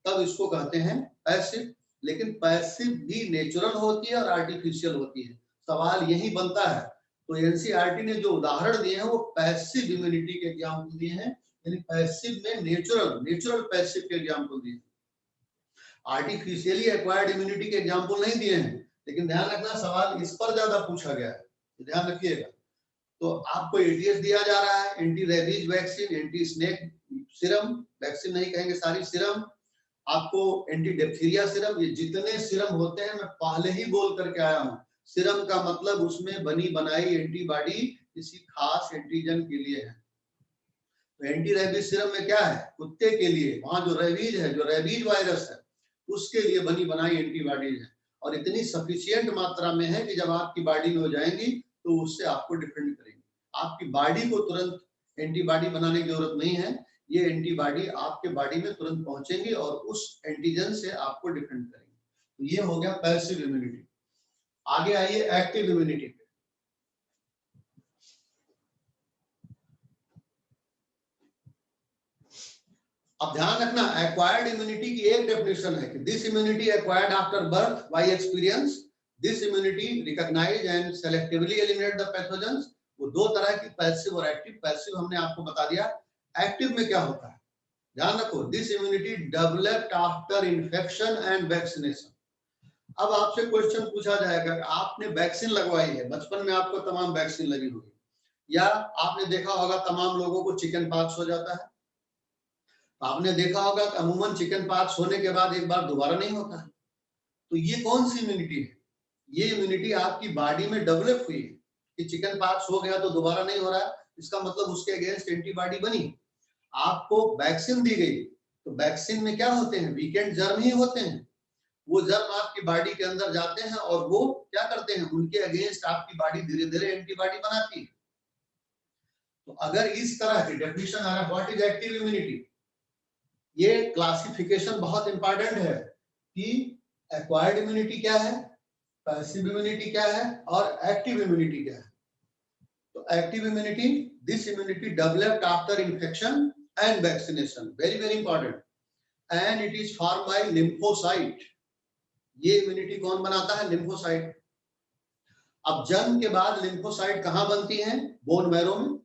तब इसको कहते हैं पैसिव। लेकिन पैसिव भी नेचुरल होती है और आर्टिफिशियल होती है, सवाल यही बनता है। तो एनसीईआरटी ने जो उदाहरण दिए हैं वो पैसिव इम्यूनिटी के एग्जाम्पल दिए हैं, यानी पैसिव में नेचुरल पैसिव के एग्जाम्पल दिए, आर्टिफिशियली एक्वायर्ड इम्यूनिटी के एग्जाम्पल नहीं दिए हैं, लेकिन ध्यान रखना सवाल इस पर ज्यादा पूछा गया है, ध्यान रखिएगा। तो आपको एटीएस दिया जा रहा है, anti rabies vaccine, anti snake serum, vaccine नहीं कहेंगे सारी, सीरम, आपको एंटी डिप्थीरिया सीरम, ये जितने सीरम होते हैं मैं पहले ही बोल करके आया हूँ। सीरम का मतलब उसमें बनी बनाई एंटीबॉडी किसी खास एंटीजन के लिए है। तो एंटी रेबीज सीरम में क्या है, कुत्ते के लिए, वहां जो रेबीज है, जो रेबीज वायरस है, उसके लिए बनी बनाई एंटीबॉडीज है, और इतनी सफिशिएंट मात्रा में है कि जब आपकी बॉडी में हो जाएंगी तो उससे आपको डिफेंड करेंगे। आपकी बॉडी को तुरंत एंटीबॉडी बनाने की जरूरत नहीं है, ये एंटीबॉडी आपके बॉडी में तुरंत पहुंचेंगी और उस एंटीजन से आपको डिफेंड करेंगे। तो ये हो गया पैसिव इम्यूनिटी। आगे आइए एक्टिव इम्यूनिटी। अब ध्यान रखना, एक्वायर्ड इम्यूनिटी की एक डेफिनेशन है कि this immunity acquired after birth by experience, this immunity recognise and selectively eliminate the pathogens. वो दो तरह की, पैसिव और एक्टिव। पैसिव हमने आपको बता दिया, एक्टिव में क्या होता है, ध्यान रखो, this immunity developed after infection and vaccination. अब आपसे क्वेश्चन पूछा जाएगा, आपने वैक्सीन लगवाई है, बचपन में आपको तमाम वैक्सीन लगी होगी, या आपने देखा होगा तमाम लोगों को चिकन पॉक्स हो जाता है। आपने देखा होगा कि अमूमन चिकन पॉक्स होने के बाद एक बार दोबारा नहीं होता है। तो ये कौन सी इम्यूनिटी है, ये इम्यूनिटी आपकी बॉडी में डेवलप हुई है कि चिकन पॉक्स हो गया तो दोबारा नहीं हो रहा है, इसका मतलब उसके अगेंस्ट एंटीबॉडी बनी। आपको वैक्सीन दी गई, तो वैक्सीन में क्या होते हैं, वीकेंड जर्म ही होते हैं। वो जर्म आपकी बॉडी के अंदर जाते हैं और वो क्या करते हैं, उनके अगेंस्ट आपकी बॉडी धीरे धीरे एंटीबॉडी बनाती है। तो अगर इस तरह की डेफिनेशन आ रहा है, व्हाट इज एक्टिव इम्यूनिटी, ये क्लासिफिकेशन बहुत इंपॉर्टेंट है कि एक्वायर्ड इम्यूनिटी क्या है, पैसिव इम्यूनिटी क्या है, और एक्टिव इम्यूनिटी क्या है। तो active immunity, this immunity developed after infection and vaccination, very very important, and it is form by lymphocyte. ये इम्यूनिटी कौन बनाता है, लिम्फोसाइट। अब जन्म के बाद लिम्फोसाइट कहां बनती हैं, बोन मैरो में।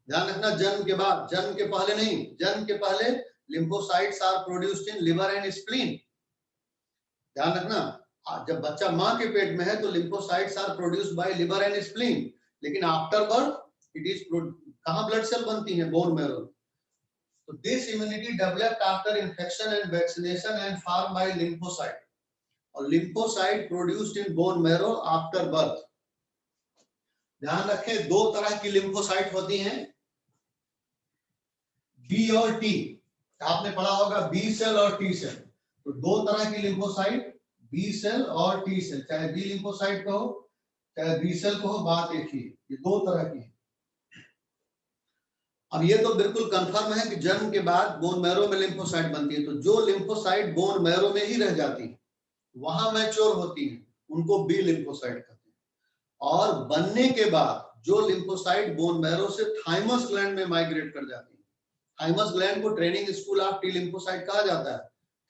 ध्यान रखना, जन्म के बाद, जन्म के पहले नहीं, जन्म के पहले lymphocytes are produced in liver and spleen. ध्यान रखना, जब बच्चा मां के पेट में है तो lymphocytes are produced by liver and spleen, लेकिन आफ्टर बर्थ इट इज कहां ब्लड सेल बनती है, बोन मैरो। तो this immunity developed after infection and vaccination and form by lymphocyte, और lymphocyte produced in bone marrow after birth. ध्यान रखें, दो तरह की लिम्फोसाइट होती हैं, बी और टी। आपने पढ़ा होगा बी सेल और टी सेल। तो दो तरह की लिम्फोसाइट, बी सेल और टी सेल, चाहे बी लिम्फोसाइट कहो चाहे बी सेल कहो, बात एक ही, ये दो तरह की है। अब ये तो बिल्कुल कंफर्म है कि जन्म के बाद बोन मैरो में लिम्फोसाइट बनती है, तो जो लिम्फोसाइट बोन मैरो में ही रह जाती है, वहां मैच्योर होती है, उनको बी लिम्फोसाइट कहते हैं। और बनने के बाद जो लिम्फोसाइट बोन मैरो से थाइमस ग्लैंड में माइग्रेट कर जाती है, थाइमस ग्लैंड को training school of T lymphocyte कहा जाता है,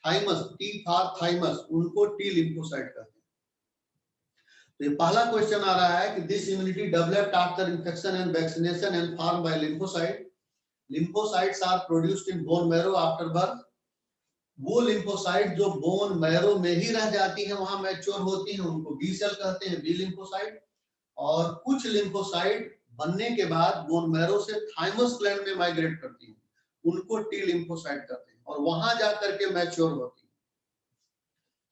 थाइमस, टी फॉर थाइमस, उनको टी लिम्फोसाइट कहते हैं। तो ये पहला क्वेश्चन आ रहा है कि this immunity developed after infection and vaccination and form by lymphocyte, lymphocytes are produced in bone marrow after birth. वो लिम्फोसाइट जो बोन मैरो में ही रह जाती है, वहां मैच्योर होती है, उनको बी सेल कहते हैं, बी लिम्फोसाइट। और कुछ लिम्फोसाइट बनने के बाद बोन मैरो से थाइमस ग्लैंड में माइग्रेट करती हैं, उनको टी लिम्फोसाइट कहते हैं, और वहां जाकर के मैच्योर होती है।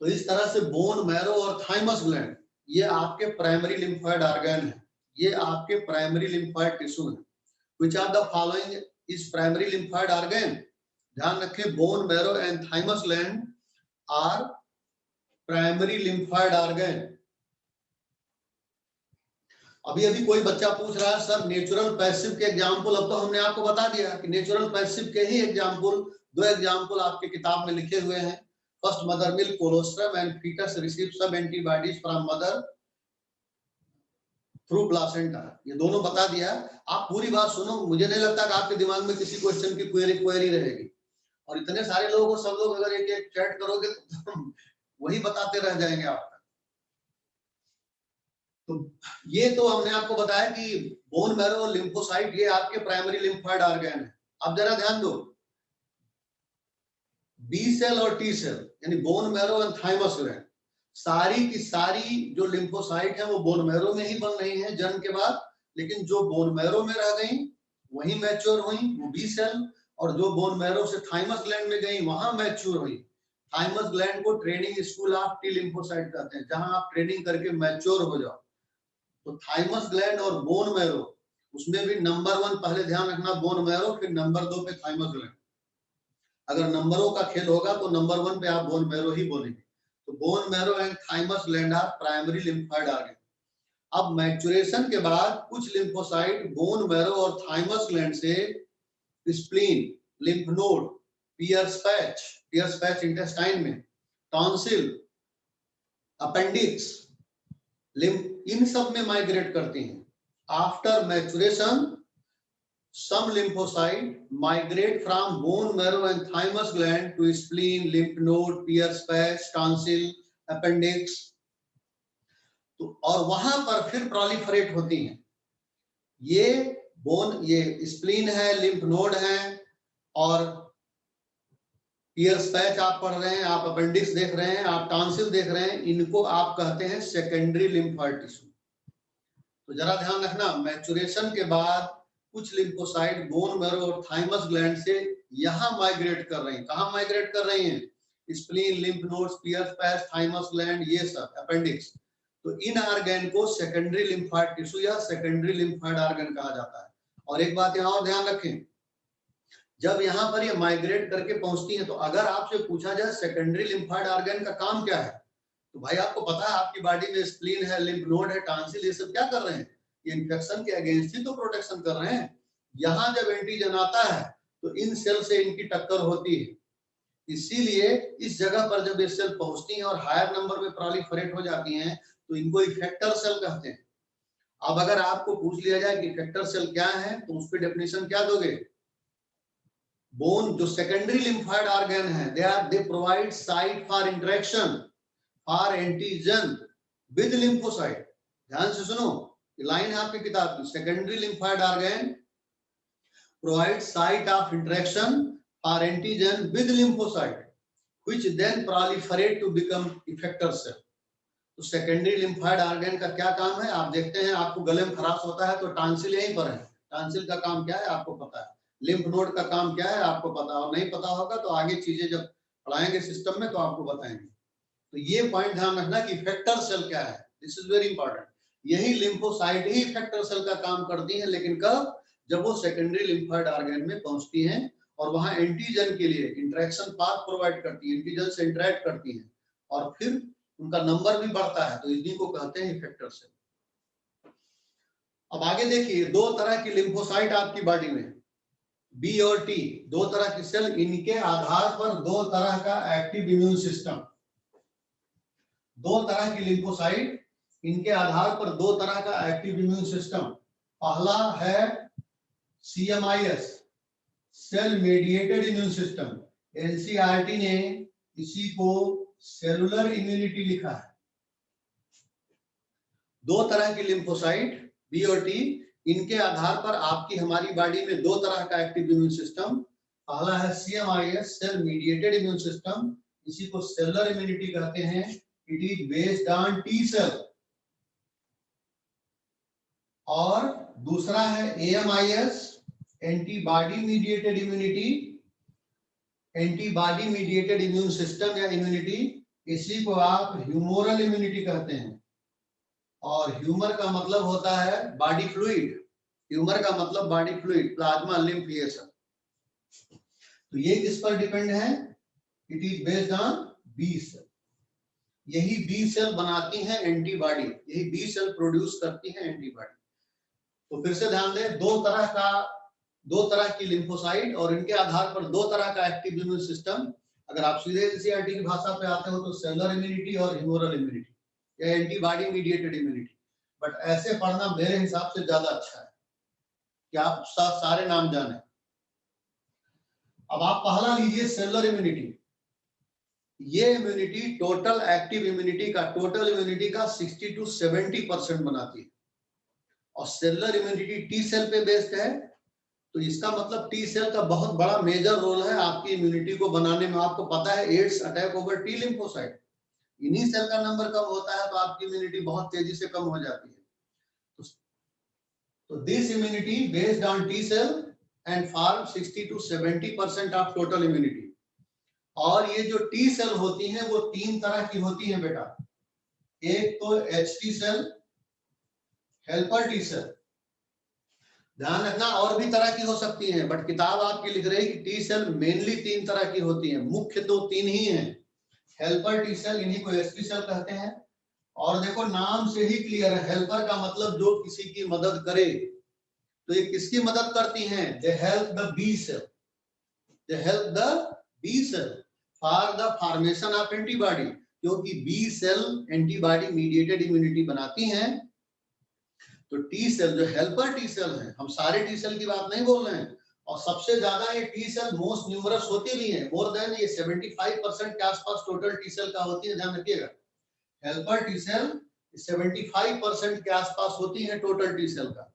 तो इस तरह से बोन मैरो और थाइमस ग्लैंड ये आपके प्राइमरी लिम्फोइड ऑर्गन है, ये आपके प्राइमरी लिम्फोइड टिश्यू है। Which are the following is primary lymphoid organ, ध्यान रखें, bone marrow and thymus gland are primary lymphoid organ. अभी अभी कोई बच्चा पूछ रहा है सर नेचुरल पैसिव के एग्जाम्पल, अब तो हमने आपको बता दिया कि नेचुरल पैसिव के ही एग्जाम्पल, दो एग्जाम्पल आपके किताब में लिखे हुए हैं, first mother milk colostrum and foetus receive सब antibodies from mother through placenta, ये दोनों बता दिया। आप पूरी बात सुनो, मुझे नहीं लगता कि आपके दिमाग में किसी क्वेश्चन की क्वेरी रहेगी, और इतने सारे लोगों को, सब लोग अगर एक एक चैट करोगे तो वही बताते रह जाएंगे आप। तो ये तो हमने आपको बताया कि बोन मैरो लिम्फोसाइट ये आपके प्राइमरी लिम्फोइड ऑर्गन है। अब जरा ध्यान दो, बी सेल और टी सेल यानी bone marrow and thymus gland, सारी की सारी जो लिम्फोसाइट है वो बोन मैरो में ही बन रही है जन्म के बाद, लेकिन जो बोन मैरो में रह गई वही मैच्योर हुई वो बी सेल, और जो बोन मैरो से थाइमस ग्लैंड में गई वहां मैच्योर हुई। थाइमस ग्लैंड को training school of T lymphocyte कहते हैं, जहां आप ट्रेनिंग करके मैच्योर हो जाओ। तो थाइमस ग्लैंड और बोन मैरो, उसमें भी नंबर 1 पहले ध्यान रखना बोन मैरो, फिर नंबर 2 पे थाइमस ग्लैंड। अगर नंबरों का खेल होगा तो नंबर 1 पे आप बोन मैरो ही बोलेंगे। तो bone marrow and thymus gland are primary lymphoid organ. अब मैच्योरेशन के बाद कुछ लिम्फोसाइट बोन मैरो और थाइमस ग्लैंड से spleen, lymph node, Peyer's patch intestine में, टॉन्सिल, अपेंडिक्स, इन सब में माइग्रेट करती हैं। After maturation some lymphocyte migrate from bone marrow and thymus gland to spleen, lymph node, Peyer's patch, tonsil, appendix, तो और वहां पर फिर प्रोलिफरेट होती हैं। ये ये स्प्लीन है, लिम्फ नोड है, और पियर्स पैच आप पढ़ रहे हैं, आप अपेंडिक्स देख रहे हैं, आप टॉन्सिल देख रहे हैं, इनको आप कहते हैं सेकेंडरी लिम्फोइड टिश्यू। तो जरा ध्यान रखना, मैच्योरेशन के बाद कुछ लिम्फोसाइट बोन मैरो और थाइमस ग्लैंड से यहां माइग्रेट कर रही हैं। कहां माइग्रेट कर रही हैं? Spleen, lymph nodes, Peyer's patch, thymus gland, ये सब, अपेंडिक्स। तो इन ऑर्गन को सेकेंडरी लिम्फोइड टिश्यू या सेकेंडरी लिम्फोइड ऑर्गन कहा जाता है। और एक बात यहां और ध्यान रखें, जब यहां पर ये माइग्रेट करके पहुंचती है, तो अगर आपसे पूछा जाए सेकेंडरी लिम्फोइड ऑर्गन का काम क्या है, तो भाई आपको पता है आपकी बॉडी में स्प्लीन है, लिम्फ नोड है, टॉन्सिल, ये सब क्या कर रहे हैं? ये इन्फेक्शन के अगेंस्ट ही तो प्रोटेक्शन कर रहे हैं। यहां जब एंटीजन आता है तो इन सेल से इनकी टक्कर होती है, इसीलिए इस जगह पर जब ये सेल पहुंचती हैं और हायर नंबर में प्रोलिफरेट हो जाती हैं तो इनको इफेक्टर सेल कहते हैं। अब अगर आपको पूछ लिया जाए कि इफेक्टर सेल क्या है, तो उस पर डेफिनेशन क्या दोगे? बोन जो सेकेंडरी लिम्फोइड ऑर्गन है, they provide site for interaction for antigen with lymphocyte. ध्यान से सुनो, लाइन है आपकी किताब की, secondary lymphoid organ provide site of interaction for antigen with lymphocyte which then proliferate to become effector cell. तो secondary lymphoid organ का क्या काम है? आप देखते हैं, आपको गले में खराश होता है तो टॉन्सिल यहीं पर है, टॉन्सिल का काम क्या है आपको पता है, लिम्फ नोड का काम क्या है आपको पता है, और नहीं पता होगा तो आगे चीजें जब पढ़ाएंगे सिस्टम में तो आपको बताएंगे। तो ये पॉइंट ध्यान रखना कि इफेक्टर सेल क्या है, दिस इज वेरी इंपॉर्टेंट। यही लिम्फोसाइट ही इफेक्टर सेल का काम करती है, लेकिन कब? जब वो सेकेंडरी लिम्फोइड ऑर्गन में पहुंचती हैं और वहां एंटीजन के लिए इंटरेक्शन पाथ प्रोवाइड करती है, एंटीजन से इंटरेक्ट करती है और फिर उनका नंबर भी बढ़ता है, तो इन्हीं को कहते हैं इफेक्टर सेल। अब आगे देखिए, दो तरह की लिम्फोसाइट आपकी बॉडी में, बी और टी, दो तरह की सेल, इनके आधार पर दो तरह का एक्टिव इम्यून सिस्टम, दो तरह की लिम्फोसाइट, इनके आधार पर दो तरह का एक्टिव इम्यून सिस्टम। पहला है CMIS, cell mediated immune system, NCERT ने इसी को सेलुलर इम्यूनिटी लिखा है। दो तरह की लिम्फोसाइट बी और टी, इनके आधार पर आपकी हमारी बॉडी में दो तरह का एक्टिव इम्यून सिस्टम, पहला है CMIS, cell mediated immune system, इसी को सेलुलर इम्यूनिटी कहते हैं। It is based on T cell. और दूसरा है AMIS, antibody mediated immunity, antibody mediated immune system या इम्यूनिटी, इसी को आप ह्यूमोरल इम्यूनिटी कहते हैं। और ह्यूमर का मतलब होता है बॉडी फ्लूइड, ह्यूमर का मतलब बॉडी फ्लूइड, प्लाज्मा, लिम्फ, ये सब। तो ये किस पर डिपेंड है? It is based on B cell. यही बी सेल बनाती हैं एंटीबॉडी, यही बी सेल प्रोड्यूस करती हैं एंटीबॉडी। तो फिर से ध्यान दें, दो तरह की लिम्फोसाइट और इनके आधार पर दो तरह का एक्टिव इम्यून सिस्टम। अगर आप सीधे एनसीईआरटी की भाषा पे आते हो तो सेलुलर इम्यूनिटी और ह्यूमरल इम्यूनिटी या एंटीबॉडी मीडिएटेड इम्यूनिटी। बट ऐसे पढ़ना मेरे हिसाब से ज्यादा अच्छा है कि आप सारे नाम जाने। अब आप पहला लीजिए सेलुलर इम्यूनिटी। ये इम्यूनिटी टोटल एक्टिव इम्यूनिटी का, टोटल इम्यूनिटी का 60 to 70% बनाती है। और सेलुलर इम्यूनिटी टी सेल पे बेस्ड है तो इसका मतलब टी सेल का बहुत बड़ा मेजर रोल है आपकी इम्यूनिटी को बनाने में। आपको पता है AIDS attack over T lymphocyte, इन्हीं सेल का नंबर कम होता है तो आपकी इम्यूनिटी बहुत तेजी से कम हो जाती है। तो this immunity based on T cell and form 60 to 70% of total immunity. और ये जो टी सेल होती हैं वो तीन तरह की होती हैं बेटा। एक तो H T cell, helper T cell, ध्यान रखना और भी तरह की हो सकती हैं, बट किताब आपकी लिख रही है कि टी सेल मेनली तीन तरह की होती हैं, मुख्य तो तीन ही हैं। हेल्पर टी सेल, इन्हीं को एच टी सेल कहते हैं। और देखो नाम से ही क्लियर है, हेल्पर का मतलब जो किसी की मदद करे। तो ये किसकी मदद करती हैं? They help the B cell, they help the B cell for the formation of antibody, क्योंकि B cell antibody mediated immunity बनाती हैं। तो टी सेल जो हेल्पर टी सेल है, हम सारे टी सेल की बात नहीं बोल रहे हैं, और सबसे ज्यादा ये टी सेल मोस्ट न्यूमरस होती भी है, मोर देन ये 75% के आसपास टोटल टी सेल का होती है, ध्यान रखिएगा। हेल्पर टी सेल 75% के आसपास होती है टोटल टी सेल का।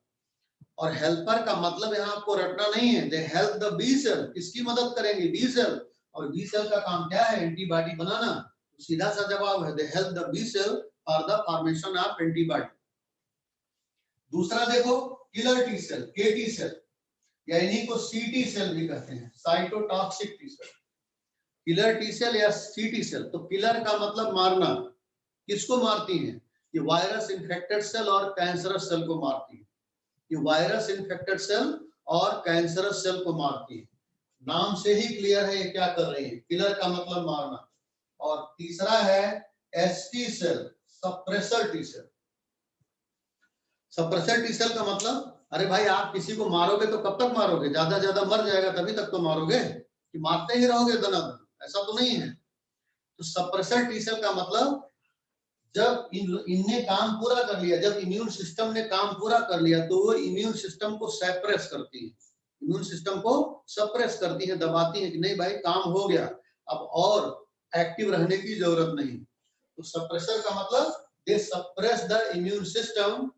और हेल्पर का मतलब यहाँ आपको रटना नहीं है, they help the B cell, किसकी मदद करेंगे? B cell. और बी सेल का काम क्या है? एंटीबॉडी बनाना। तो सीधा सा जवाब है, they help the B cell for the formation of antibody. दूसरा देखो killer T cell, K T cell, या इन्हीं को सीटी सेल भी कहते हैं, cytotoxic T cell. Killer T cell या सीटी सेल। तो किलर का मतलब मारना, किसको मारती है? ये वायरस इन्फेक्टेड सेल और कैंसरस सेल को मारती है। ये वायरस इन्फेक्टेड सेल और कैंसरस सेल को मारती है। नाम से ही क्लियर है ये क्या कर रही है, किलर का मतलब मारना। और तीसरा है ST cell, suppressor T cell. Suppressor T cell का मतलब, अरे भाई आप किसी को मारोगे तो कब तक मारोगे? ज्यादा ज्यादा मर जाएगा तभी तक तो मारोगे, कि मारते ही रहोगे दनादन? ऐसा तो नहीं है। तो सप्रेसर टी सेल का मतलब जब इनने काम पूरा कर लिया, जब इम्यून सिस्टम ने काम पूरा कर लिया, तो वो इम्यून सिस्टम को सप्रेस करती है, इम्यून सिस्टम को सप्रेस करती है, दबाती है कि नहीं भाई काम हो गया, अब और एक्टिव रहने की जरूरत नहीं। तो सप्रेसर का मतलब they suppress the immune system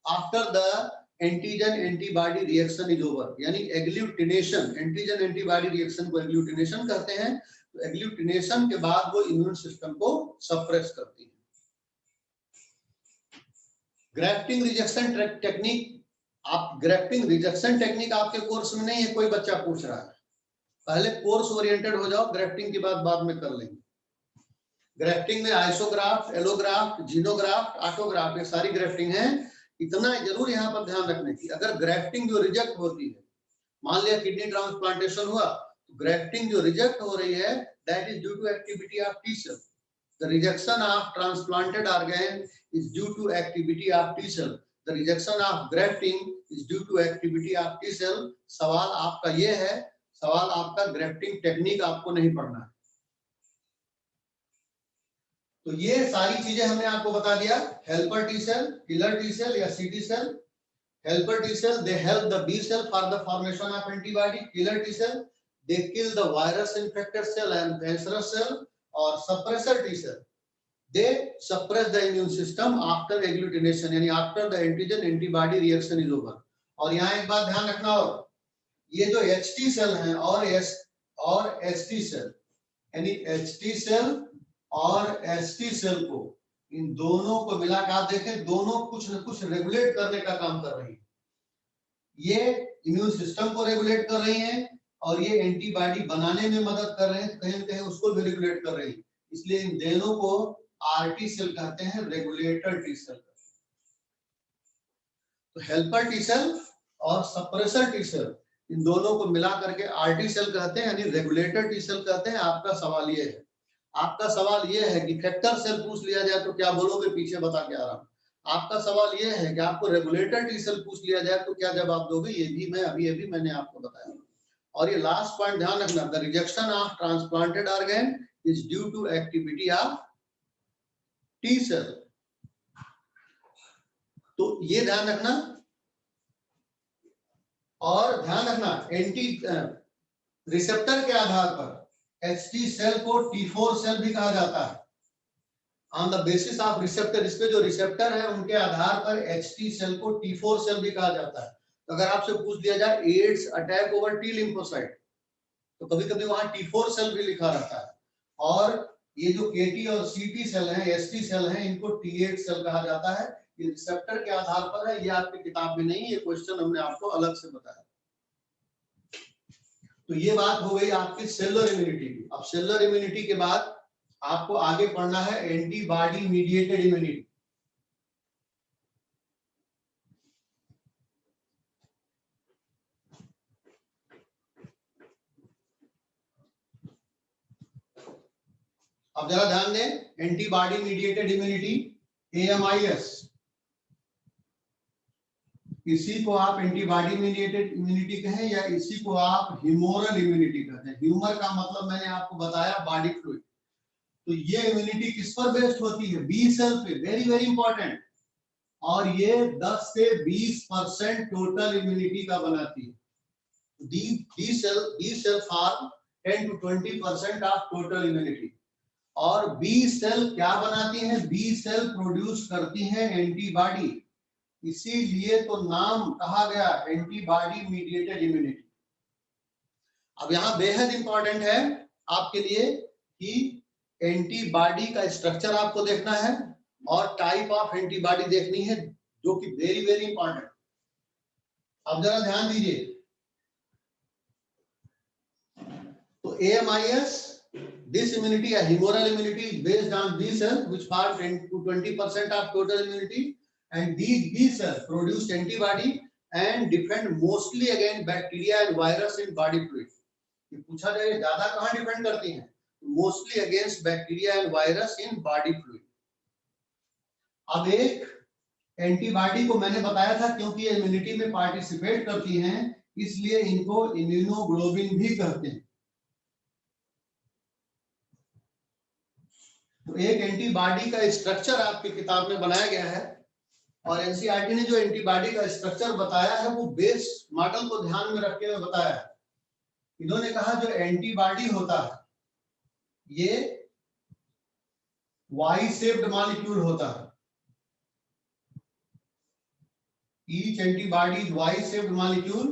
after the antigen antibody reaction is over, यानी एग्लूटिनेशन, एंटीजन एंटीबॉडी रिएक्शन को एग्लूटिनेशन कहते हैं। तो एग्लूटिनेशन के बाद वो इम्यून सिस्टम को सप्रेस करती है। ग्राफ्टिंग रिजेक्शन टेक्निक, आप ग्राफ्टिंग रिजेक्शन टेक्निक आपके कोर्स में नहीं है, कोई बच्चा पूछ रहा है, पहले कोर्स ओरिएंटेड हो जाओ, ग्राफ्टिंग की बात बाद में कर लेंगे। ग्राफ्टिंग में आइसोग्राफ्ट, एलोग्राफ्ट, जीनोग्राफ्ट, ऑटोग्राफ्ट, ये सारी ग्राफ्टिंग है। इतना जरूर यहाँ पर ध्यान रखने की, अगर ग्राफ्टिंग जो रिजेक्ट होती है, मान लिया किडनी ट्रांसप्लांटेशन हुआ, तो ग्राफ्टिंग जो रिजेक्ट हो रही है, that is due to activity of T cell. The rejection of transplanted organ is due to activity of T cell. The rejection of grafting is due to activity of T cell. सवाल आपका ये है, सवाल आपका grafting technique आपको नहीं पढ़ना है। तो ये सारी चीजें हमने आपको बता दिया, helper T cell, killer T cell या CT cell. Helper T cell, they help the B cell for the formation of antibody. Killer T cell, they kill the virus infected cell and cancerous cell. और suppressor T cell, they suppress the immune system after agglutination, यानी after the antigen antibody reaction is over। और यहाँ एक बात ध्यान रखना, और ये जो HT सेल हैं और ST सेल, यानी HT सेल और ST सेल को, इन दोनों को मिला के आप देखें, दोनों कुछ न कुछ रेगुलेट करने का काम कर रही है। ये इम्यून सिस्टम को रेगुलेट कर रही हैं और ये एंटीबॉडी बनाने में मदद कर रहे हैं, कहीं कहीं उसको भी रेगुलेट कर रही है। इसलिए इन दोनों को आरटी सेल कहते हैं, रेगुलेटर टी सेल। तो हेल्पर टी सेल और सप्रेसर टी सेल, इन दोनों को मिला करके आरटी सेल कहते हैं, यानी रेगुलेटर टी सेल कहते हैं। आपका सवाल ये है, आपका सवाल ये है कि फैक्टर सेल पूछ लिया जाए तो क्या बोलोगे? पीछे बता के आ रहा हूं। आपका सवाल ये है कि आपको रेगुलेटर टी सेल पूछ लिया जाए तो क्या जवाब दोगे? ये भी मैं अभी मैंने आपको बताया। और ये लास्ट पॉइंट ध्यान रखना, the rejection of transplanted organ is due to activity of T cell. तो ये ध्यान रखना, और ध्यान रखना एंटी रिसेप्टर के आधार पर एचटी सेल को T4 सेल भी कहा जाता है। On the basis of receptor, इसके जो रिसेप्टर है उनके आधार पर एचटी सेल को T4 सेल भी कहा जाता है। तो अगर आपसे पूछ दिया जाए AIDS attack over T lymphocyte, तो कभी कभी वहां T4 सेल भी लिखा रहता है, और ये जो KT और CT सेल हैं, ST सेल हैं, इनको T8 सेल कहा जाता है। ये रिसेप्टर के आधार पर है, ये आपकी किताब में नहीं, ये क्वेश्चन हमने आपको अलग से बताया। तो ये बात हो गई आपकी सेलुलर इम्यूनिटी की। अब सेलुलर इम्यूनिटी के बाद आपको आगे पढ़ना है एंटीबॉडी मीडिएटेड इम्यूनिटी। अब जरा ध्यान दें, एंटीबॉडी मीडिएटेड इम्यूनिटी AMIS, इसी को आप एंटीबॉडी मीडिएटेड इम्यूनिटी कहें या इसी को आप ह्यूमोरल इम्यूनिटी कहते हैं। ह्यूमर का मतलब मैंने आपको बताया बॉडी फ्लूइड। तो ये इम्यूनिटी किस पर बेस्ड होती है? बी सेल पे, वेरी वेरी इंपॉर्टेंट। और ये 10 से 20% टोटल इम्यूनिटी का बनाती है। B cell form 10 to 20% of total immunity. और बी सेल क्या बनाती है? बी सेल प्रोड्यूस करती है एंटीबॉडी, इसीलिए तो नाम कहा गया एंटीबॉडी मीडिएटेड इम्यूनिटी। अब यहां बेहद इंपॉर्टेंट है आपके लिए कि एंटीबॉडी का स्ट्रक्चर आपको देखना है और टाइप ऑफ एंटीबॉडी देखनी है, जो कि वेरी वेरी इंपॉर्टेंट। अब जरा ध्यान दीजिए, तो AMIS, this immunity, a humoral immunity, is based on B cells which form 10 to 20% of total immunity, and these B cells produce antibody and defend mostly against bacteria and virus in body fluid. ये पूछा जाए ज्यादा कहाँ defend करती हैं? Mostly against bacteria and virus in body fluid. अब एक antibody को मैंने बताया था, क्योंकि ये इम्यूनिटी में पार्टिसिपेट करती हैं, इसलिए इनको इम्यूनोग्लोबिन भी कहते हैं। तो एक एंटीबॉडी का स्ट्रक्चर आपकी किताब में बनाया गया है, और एनसीईआरटी ने जो एंटीबॉडी का स्ट्रक्चर बताया है वो बेस मॉडल को ध्यान में रखते हुए बताया है। इन्होंने कहा जो एंटीबॉडी होता है ये वाई शेप्ड मॉलिक्यूल होता है। Each antibody is Y shaped molecule,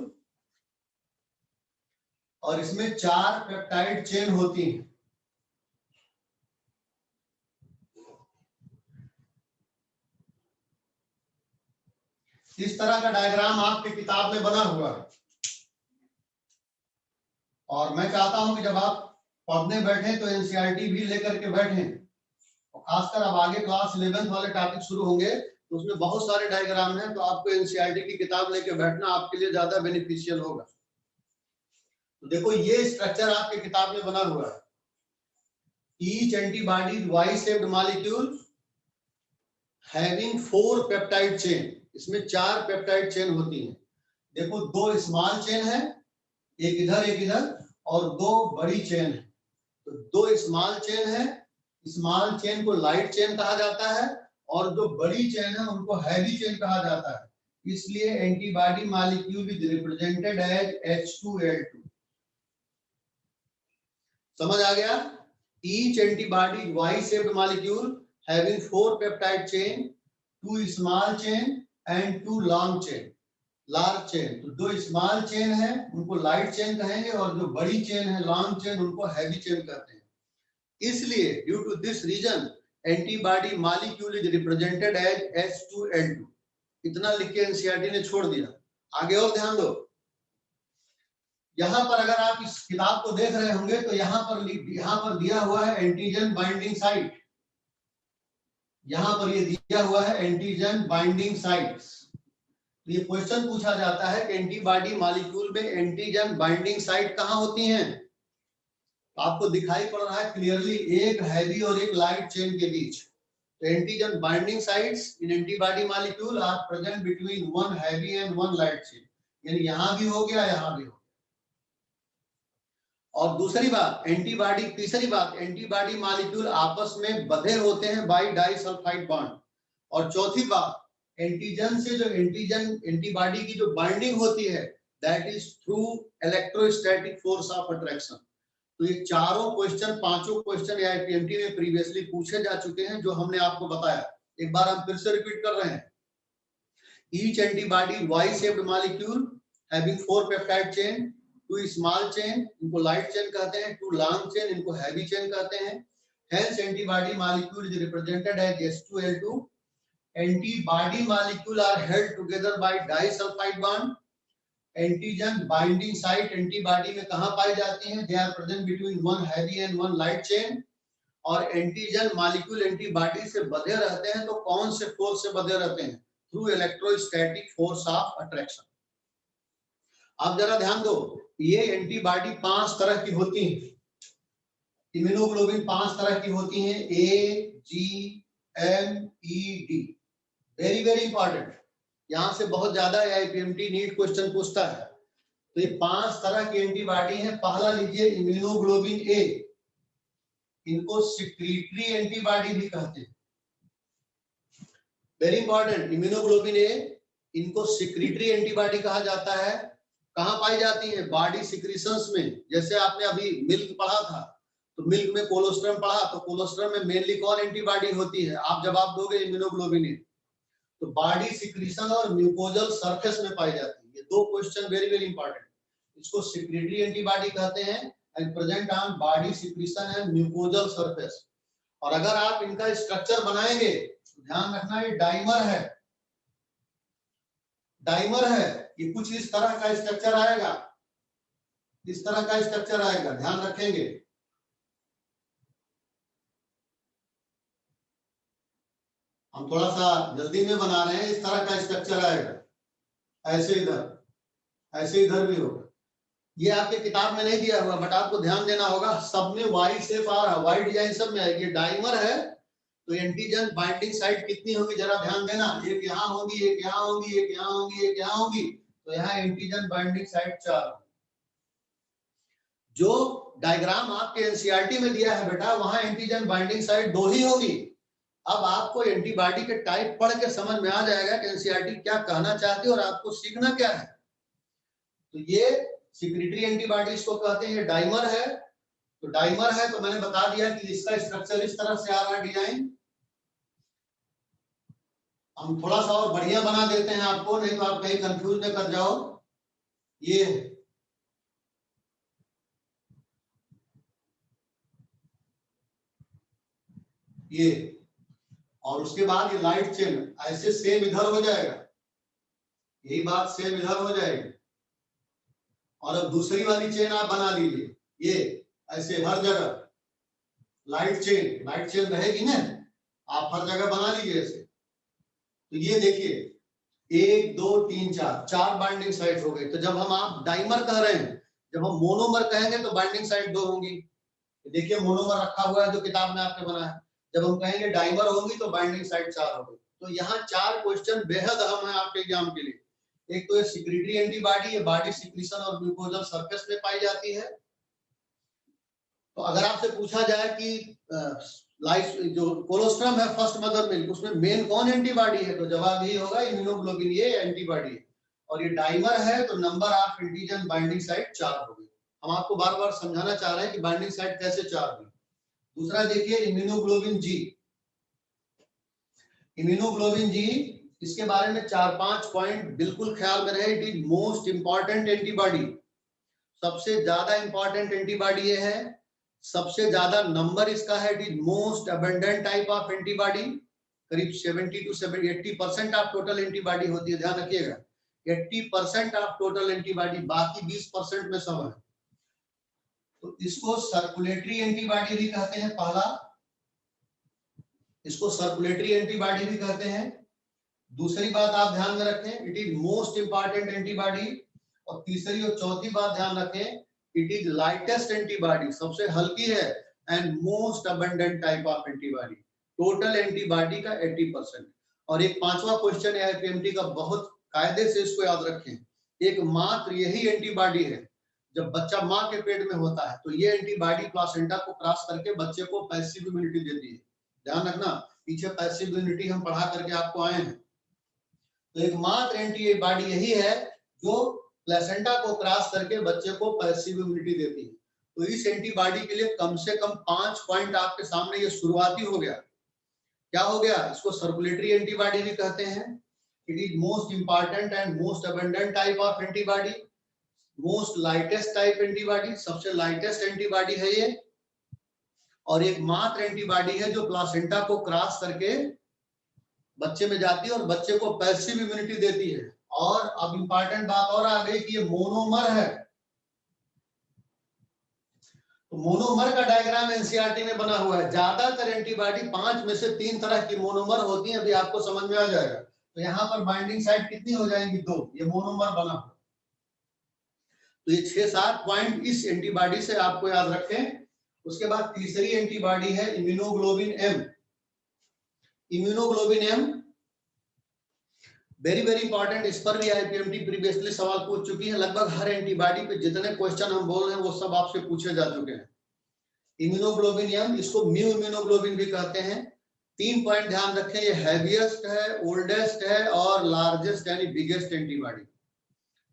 और इसमें 4 पेप्टाइड चेन होती हैं। इस तरह का डायग्राम आपकी किताब में बना हुआ है, और मैं चाहता हूं कि जब आप पढ़ने बैठे तो एनसीईआरटी भी लेकर के बैठें, और खासकर अब आगे क्लास 11th वाले टॉपिक शुरू होंगे तो उसमें बहुत सारे डायग्राम हैं, तो आपको एनसीईआरटी की किताब लेकर बैठना आपके लिए ज्यादा बेनिफिशियल होगा। तो देखो ये स्ट्रक्चर आपकी किताब में बना हुआ है। Each antibody Y shaped molecule having 4 peptide chain, इसमें 4 पेप्टाइड चेन होती हैं। देखो 2 स्मॉल चेन है, एक इधर और 2 बड़ी चेन है। तो 2 स्मॉल चेन है, स्मॉल चेन को लाइट चेन कहा जाता है, और जो बड़ी चेन है उनको हैवी चेन कहा जाता है। इसलिए antibody molecule is represented as H2Al2। समझ आ गया? Each antibody Y shaped molecule having 4 peptide chain, 2 small chain and 2 long chain, large chain। तो जो स्मॉल चेन है उनको लाइट चेन कहेंगे, और जो बड़ी चेन है लॉन्ग चेन उनको हैवी चेन कहते हैं। इसलिए due to this reason antibody molecule is represented as H2Al2। इतना लिख के एनसीईआरटी ने छोड़ दिया। आगे और ध्यान दो, यहां पर अगर आप इस किताब को देख रहे होंगे तो यहां पर दिया हुआ है एंटीजन बाइंडिंग साइट। यहां पर ये दिया हुआ है एंटीजन बाइंडिंग साइट्स। तो ये क्वेश्चन पूछा जाता है कि एंटीबॉडी मॉलिक्यूल में एंटीजन बाइंडिंग साइट कहां होती हैं? आपको दिखाई पड़ रहा है क्लियरली, एक हैवी और एक लाइट चेन के बीच। तो antigen binding sites in antibody molecule are present between 1 heavy and 1 light chain. यानी यहां भी हो गया, यहां भी हो गया। और तीसरी बात, एंटीबॉडी मॉलिक्यूल आपस में बंधे होते हैं बाई डाइसल्फाइड बॉन्ड। और चौथी बात, एंटीजन से जो एंटीबॉडी की जो बाइंडिंग होती है that is through electrostatic force of attraction. तो ये पांचों क्वेश्चन आईपीएमटी में प्रीवियसली पूछे जा चुके हैं, जो हमने आपको बताया। एक बार हम फिर से रिपीट कर रहे हैं। Each antibody Y-shaped molecule having 4 peptide chain, 2 small chain इनको light chain कहते हैं, 2 long chain इनको heavy chain कहते हैं. Hence antibody molecule is represented as H2L2. Antibody molecule are held together by disulfide bond. Antigen binding site antibody में कहाँ पाई जाती हैं? They are present between one heavy and one light chain. और antigen molecule antibody से बंधे रहते हैं, तो कौन से फोर्स से बंधे रहते हैं? Through electrostatic force of attraction. आप जरा ध्यान दो, ये एंटीबॉडी 5 तरह की होती हैं. इम्यूनोग्लोबिन 5 तरह की होती हैं, ए, जी, एम, ई, डी. वेरी वेरी इंपॉर्टेंट, यहां से बहुत ज्यादा आईपीएमटी नीट क्वेश्चन पूछता है. तो ये 5 तरह की एंटीबॉडी है. पहला लीजिए इम्यूनोग्लोबिन ए, इनको सिक्रीटरी एंटीबॉडी भी कहते हैं. वेरी इंपॉर्टेंट, इम्यूनोग्लोबिन ए, इनको सिक्रीटरी एंटीबॉडी कहा जाता है. कहां पाई जाती है? बॉडी सिक्रीशंस में. जैसे आपने अभी मिल्क पढ़ा था, तो मिल्क में कोलोस्ट्रम पढ़ा, तो कोलोस्ट्रम में मेनली कौन एंटीबॉडी होती है? आप जवाब दोगे इम्यूनोग्लोबिन ए. तो बॉडी सिक्रीशन और म्यूकोजल सरफेस में पाई जाती है. ये 2 क्वेश्चन वेरी वेरी इंपॉर्टेंट. इसको सिक्रीटरी एंटीबॉडी कहते हैं and present on body secretion and mucosal surface. और अगर आप इनका स्ट्रक्चर बनाएंगे तो ध्यान रखना, ये डाइमर है. डाइमर है, ये कुछ इस तरह का स्ट्रक्चर आएगा, इस तरह का स्ट्रक्चर आएगा, ध्यान रखेंगे. हम थोड़ा सा जल्दी में बना रहे हैं. इस तरह का स्ट्रक्चर आएगा, ऐसे इधर, ऐसे इधर भी होगा. ये आपके किताब में नहीं दिया हुआ, बट आपको ध्यान देना होगा. सब में वाई शेप आ रहा, वाई डिजाइन सब में है. ये डाइमर है, तो एंटीजन बाइंडिंग साइट कितनी होगी जरा ध्यान देना. एक यहाँ होगी, एक यहाँ होगी, एक यहाँ होगी, एक यहाँ होगी. तो यहाँ एंटीजन बाइंडिंग साइट 4. जो डायग्राम आपके एनसीईआरटी में दिया है बेटा, वहां एंटीजन बाइंडिंग साइट 2 ही होगी. अब आपको एंटीबॉडी के टाइप पढ़ के समझ में आ जाएगा कि एनसीईआरटी क्या कहना चाहती है और आपको सीखना क्या है. तो ये सिक्रीटरी एंटीबॉडीज को कहते हैं. ये डाइमर है, तो डाइमर है तो मैंने बता दिया कि इसका स्ट्रक्चर इस तरह से आ रहा है. डिजाइन हम थोड़ा सा और बढ़िया बना देते हैं आपको, नहीं तो आप कहीं कंफ्यूज न कर जाओ. ये और उसके बाद ये लाइट चेन ऐसे सेम इधर हो जाएगा, यही बात सेम इधर हो जाएगी. और अब दूसरी वाली चेन आप बना लीजिए, ये ऐसे हर जगह लाइट चेन रहेगी ना, आप हर जगह बना लीजिए ऐसे. तो ये देखिए 1 2 3 4 बाइंडिंग साइट हो गई. तो जब हम आप डाइमर कह रहे हैं, जब हम मोनोमर कहेंगे तो बाइंडिंग साइट 2 होंगी. देखिए मोनोमर रखा हुआ है जो किताब में आपने बना है. जब हम कहेंगे डाइमर होगी तो बाइंडिंग साइट 4 होगी. तो यहाँ 4 क्वेश्चन बेहद अहम है आपके एग्जाम के लिए. एक तो ये सिक्रीटरी एंटीबॉडी, ये बॉडी सिक्रीशन और म्यूकोजल सरफेस में पाई जाती है. तो अगर आपसे पूछा जाए कि लाइफ जो कोलोस्ट्रम है फर्स्ट मदर मिल्क, उसमें मेन कौन एंटीबॉडी है, तो जवाब यही होगा इम्यूनोग्लोबिन ये एंटीबॉडी है. और ये डाइमर है तो number of antigen binding site 4 हो गई. हम आपको बार बार समझाना चाह रहे हैं कि बाइंडिंग साइट कैसे 4 हुई. दूसरा देखिए इम्यूनोग्लोबिन जी. इम्यूनोग्लोबिन जी, इसके बारे में 4-5 पॉइंट बिल्कुल ख्याल में रहे. It is most important antibody, सबसे ज्यादा इंपॉर्टेंट एंटीबॉडी ये है, सबसे ज्यादा नंबर इसका है. It is most abundant type of antibody. करीब 70 to 80% ऑफ टोटल एंटीबॉडी होती है. ध्यान रखिएगा 80% ऑफ टोटल एंटीबॉडी, बाकी 20% में सब है. तो इसको सर्कुलेटरी एंटीबॉडी भी कहते हैं. पहला इसको सर्कुलेटरी एंटीबॉडी भी कहते हैं. दूसरी बात आप ध्यान में रखें, it is most important antibody. और तीसरी और चौथी बात ध्यान रखें, इट इज लाइटेस्ट एंटीबॉडी, सबसे हल्की है. And most abundant type of antibody, total antibody का 80%. और एक 5वां क्वेश्चन है आईपीएमटी का, बहुत कायदे से इसको याद रखें. एकमात्र यही एंटीबॉडी है जब बच्चा माँ के पेट में होता है, तो ये एंटीबॉडी प्लासेंटा को क्रॉस करके बच्चे को पैसिव इम्यूनिटी देती है. ध्यान रखना, पीछे पैसिव इम्यूनिटी हम पढ़ा करके आपको आए हैं. तो एकमात्र एंटीबॉडी यही है जो प्लेसेंटा को क्रॉस करके बच्चे को पैसिव इम्यूनिटी देती है. तो इस एंटीबॉडी के लिए कम से कम 5 पॉइंट आपके सामने ये शुरुआती हो गया. क्या हो गया? इसको सर्कुलेटरी एंटीबॉडी भी कहते हैं, It is most important and most abundant type of antibody, most lightest type antibody, सबसे lightest antibody है ये, और एक मात्र एंटीबॉडी है जो प्लासेंटा को क्रॉस करके बच्चे में जाती है और बच्चे को पैसिव इम्यूनिटी देती है। और अब इंपॉर्टेंट बात और आ गई कि ये मोनोमर है। तो मोनोमर का डायग्राम एनसीईआरटी में बना हुआ है। ज्यादातर एंटीबॉडी 5 में से 3 तरह की मोनोमर होती है, अभी आपको समझ में आ जाएगा। तो यहाँ पर बाइंडिंग साइट कितनी हो जाएंगी? 2। ये मोनोमर बना हुआ। तो ये 6-7 पॉइंट इस एंटीबॉडी से आपको याद रखें। उसके बाद तीसरी एंटीबॉडी है immunoglobulin M. Immunoglobulin M very very important. इस पर भी आईपीएमटी प्रीवियसली सवाल पूछ चुकी है। लगभग हर एंटीबॉडी पे जितने क्वेश्चन हम बोल रहे हैं वो सब आपसे पूछे जा चुके हैं। इम्यूनोग्लोबिन एम, इसको म्यू इम्यूनोग्लोबिन भी कहते हैं। 3 पॉइंट ध्यान रखें, ये हैवीएस्ट है, ओल्डेस्ट है और लार्जेस्ट यानी biggest antibody.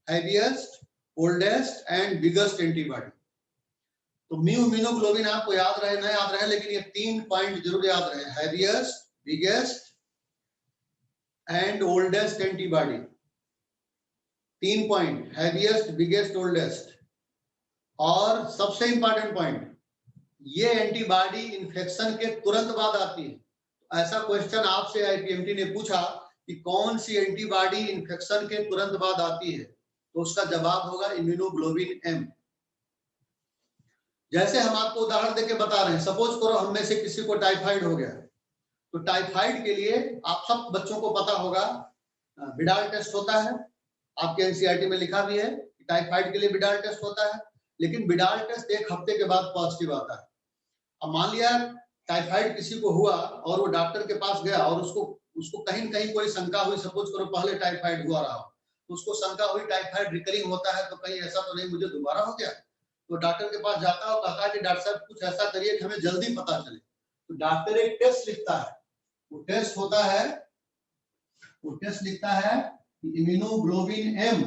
Heaviest, oldest and biggest antibody. तो म्यू इम्यूनोग्लोबिन आपको याद रहे ना याद रहे, लेकिन ये 3 पॉइंट जरूर याद रहे, heaviest, biggest and oldest antibody. 3 point, heaviest, biggest, oldest. और सबसे इंपॉर्टेंट पॉइंट, ये एंटीबॉडी इन्फेक्शन के तुरंत बाद आती है। ऐसा क्वेश्चन आपसे आईपीएमटी ने पूछा कि कौन सी एंटीबॉडी इन्फेक्शन के तुरंत बाद आती है, तो उसका जवाब होगा इम्यूनोग्लोबिन एम। जैसे हम आपको उदाहरण देके बता रहे हैं, सपोज करो हम में से किसी को टाइफाइड हो गया, तो टाइफाइड के लिए आप सब बच्चों को पता होगा विडाल टेस्ट होता है। आपके एनसीईआरटी में लिखा भी है कि टाइफाइड के लिए विडाल टेस्ट होता है, लेकिन विडाल टेस्ट 1 हफ्ते के बाद पॉजिटिव आता है। अब मान लिया टाइफाइड किसी को हुआ और वो डॉक्टर के पास गया और उसको कहीं न कहीं कोई शंका हुई, सपोज करो पहले टाइफाइड हुआ रहा, तो उसको शंका हुई टाइफाइड रिकरिंग होता है, तो कहीं ऐसा तो नहीं मुझे दोबारा हो गया। तो डॉक्टर के पास जाता है और कहता है कि डॉक्टर साहब कुछ ऐसा करिए कि हमें जल्दी पता चले। तो डॉक्टर एक टेस्ट लिखता है, वो टेस्ट होता है, वो टेस्ट लिखता है इम्यूनोग्लोबिन एम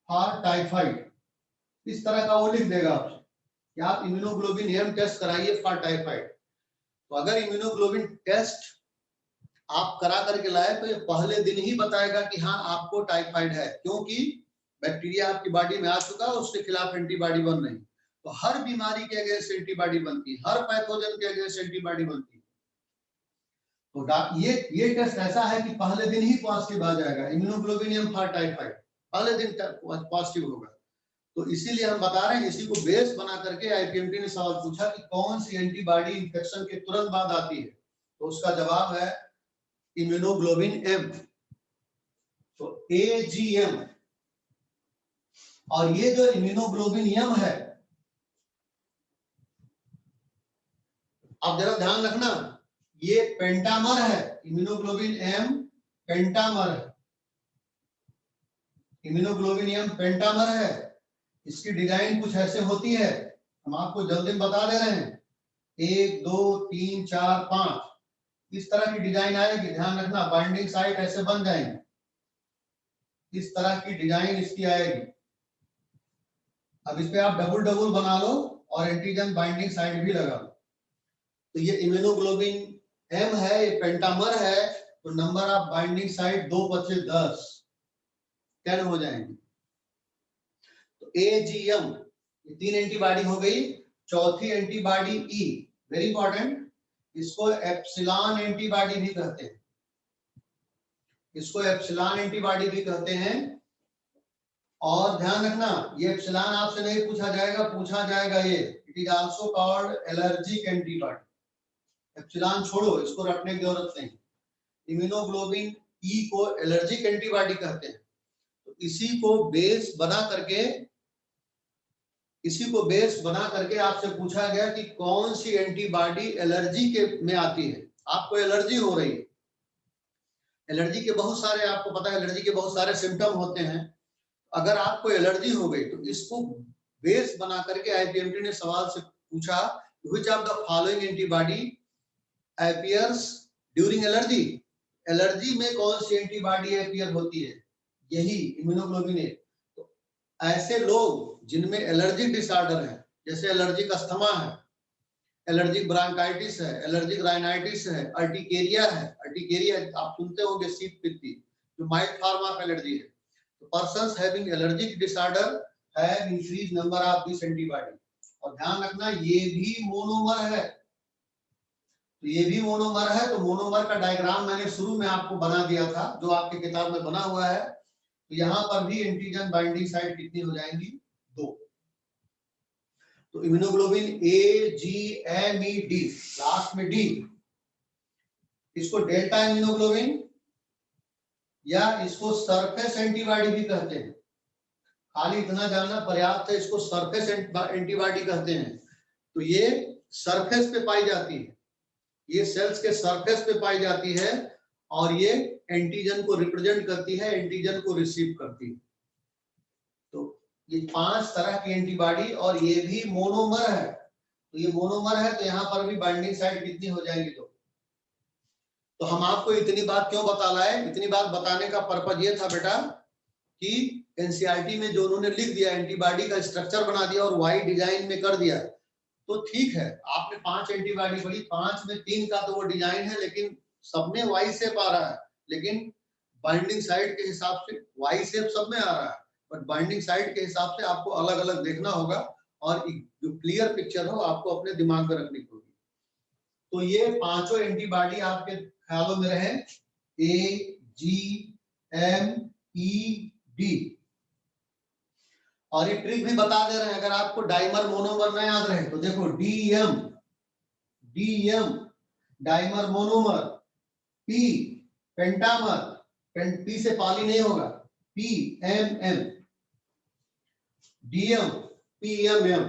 फॉर टाइफाइड। इस तरह का वो लिख देगा आपसे कि आप इम्यूनोग्लोबिन एम टेस्ट कराइए फॉर टाइफाइड। तो अगर इम्यूनोग्लोबिन टेस्ट आप करा करके लाए तो ये पहले दिन ही बताएगा कि हाँ आपको टाइफाइड है, क्योंकि बैक्टीरिया आपकी बॉडी में आ चुका है, उसके खिलाफ एंटीबॉडी बन रही। तो हर बीमारी के अगेंस्ट एंटीबॉडी बनती है, हर पैथोजन के अगेंस्ट एंटीबॉडी बनती है। तो ये टेस्ट ऐसा है कि पहले दिन ही पॉजिटिव आ जाएगा, इम्यूनोग्लोबिन एम फॉर टाइफाइड पहले दिन पॉजिटिव होगा। तो इसीलिए हम बता रहे हैं, इसी को बेस बना करके आईपीएमटी ने सवाल पूछा कि कौन सी एंटीबॉडी इन्फेक्शन के तुरंत बाद आती है, तो उसका जवाब है इम्यूनोग्लोबिन एम। तो एजीएम। और ये जो इम्यूनोग्लोबिन एम है, आप जरा ध्यान रखना, ये पेंटामर है। इम्यूनोग्लोबिन एम पेंटामर है। इम्यूनोग्लोबिन एम पेंटामर है। इसकी डिजाइन कुछ ऐसे होती है, हम आपको जल्दी में बता दे रहे हैं। 1 2 3 4 5 इस तरह की डिजाइन आएगी, ध्यान रखना। बाइंडिंग साइट ऐसे बन जाएंगे, इस तरह की डिजाइन इसकी आएगी। अब इस पे आप डबल डबल बना लो और एंटीजन बाइंडिंग साइट भी लगा लो। तो ये इम्यूनोग्लोबिन एम है, ये पेंटामर है, तो नंबर ऑफ बाइंडिंग साइट 2 × 10 10 हो जाएंगे। तो एजीएम, ये 3 एंटीबॉडी हो गई। चौथी एंटीबॉडी ई, वेरी इंपॉर्टेंट, इसको एप्सिलॉन एंटीबॉडी भी कहते हैं। इसको एप्सिलॉन एंटीबॉडी भी कहते हैं। और ध्यान रखना, ये एप्सिलॉन आपसे नहीं पूछा जाएगा, पूछा जाएगा ये it is also called allergic antibody. Epsilon छोड़ो, इसको रटने की जरूरत नहीं। इम्यूनोग्लोबिन ई को एलर्जिक एंटीबॉडी कहते हैं। तो इसी को बेस बना करके आपसे पूछा गया कि कौन सी एंटीबॉडी एलर्जी के में आती है। आपको एलर्जी हो रही है, एलर्जी के बहुत सारे, आपको पता है एलर्जी के बहुत सारे सिम्टम होते हैं। अगर आपको एलर्जी हो गई तो इसको बेस बना करके आईपीएमटी ने सवाल से पूछा, which of the following antibody appears during allergy. Allergy में कौन सी एंटीबॉडी अपीयर होती है, यही इम्यूनोग्लोबिन ए। तो ऐसे लोग जिनमें एलर्जिक डिसऑर्डर है, जैसे एलर्जिक अस्थमा है, एलर्जिक ब्रांकाइटिस है, एलर्जिक राइनाइटिस है, अर्टिकेरिया है। अर्टिकेरिया आप सुनते होंगे, शीत पित्ती, जो माइल्ड फॉर्म ऑफ एलर्जी है। तो persons having allergic disorder have increase number of this antibody. और ध्यान रखना ये भी मोनोमर है, तो ये भी मोनोमर है। तो मोनोमर का डायग्राम मैंने शुरू में आपको बना दिया था, जो आपकी किताब में बना हुआ है। तो यहाँ पर भी एंटीजन बाइंडिंग साइट कितनी हो जाएंगी? 2। तो इम्यूनोग्लोबिन AGMED, लास्ट में डी, इसको डेल्टा इम्यूनोग्लोबिन या इसको सरफेस एंटीबॉडी भी कहते हैं। खाली इतना जानना पर्याप्त है, इसको सरफेस एंटीबॉडी कहते हैं। तो ये सरफेस पे पाई जाती है, ये सेल्स के सरफेस पे पाई जाती है और ये एंटीजन को रिप्रेजेंट करती है, एंटीजन को रिसीव करती है। तो ये 5 तरह की एंटीबॉडी और ये भी मोनोमर है। तो ये मोनोमर है तो यहाँ पर भी बाइंडिंग साइट कितनी हो जाएंगी? 2। तो हम आपको इतनी बात क्यों बता रहे? इतनी बात बताने का पर्पज ये था बेटा कि एनसीईआरटी में जो उन्होंने लिख दिया, एंटीबॉडी का स्ट्रक्चर बना दिया और वाई डिजाइन में कर दिया, तो ठीक है आपने 5 एंटीबॉडी पढ़ी, 5 में 3 का तो वो डिजाइन है, लेकिन सब में वाई शेप आ रहा है, लेकिन बाइंडिंग साइट के हिसाब से वाई शेप सब में आ रहा है, बट बाइंडिंग साइट के हिसाब से आपको अलग अलग देखना होगा और जो क्लियर पिक्चर हो आपको अपने दिमाग में रखनी होगी। तो ये 5 एंटीबॉडी आपके ख्यालों में रहे, AGMED। और ये ट्रिक भी बता दे रहे हैं, अगर आपको डाइमर मोनोमर न याद रहे तो देखो DM dimer monomer, P pentamer, P से पॉली नहीं होगा, PMM, DM PMM,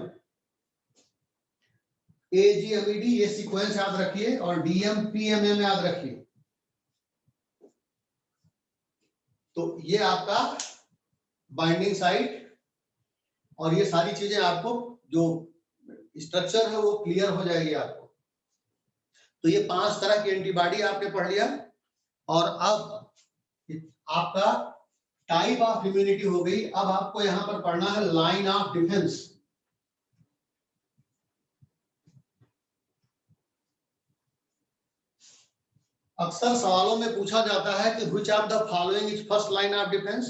AGMED, ये सीक्वेंस याद रखिए और DM PMM याद रखिए। तो ये आपका बाइंडिंग साइट और ये सारी चीजें आपको जो स्ट्रक्चर है वो क्लियर हो जाएगी आपको। तो ये 5 तरह की एंटीबॉडी आपने पढ़ लिया और अब आपका टाइप ऑफ इम्यूनिटी हो गई। अब आपको यहां पर पढ़ना है लाइन ऑफ डिफेंस। अक्सर सवालों में पूछा जाता है कि which of the following is first line of defence,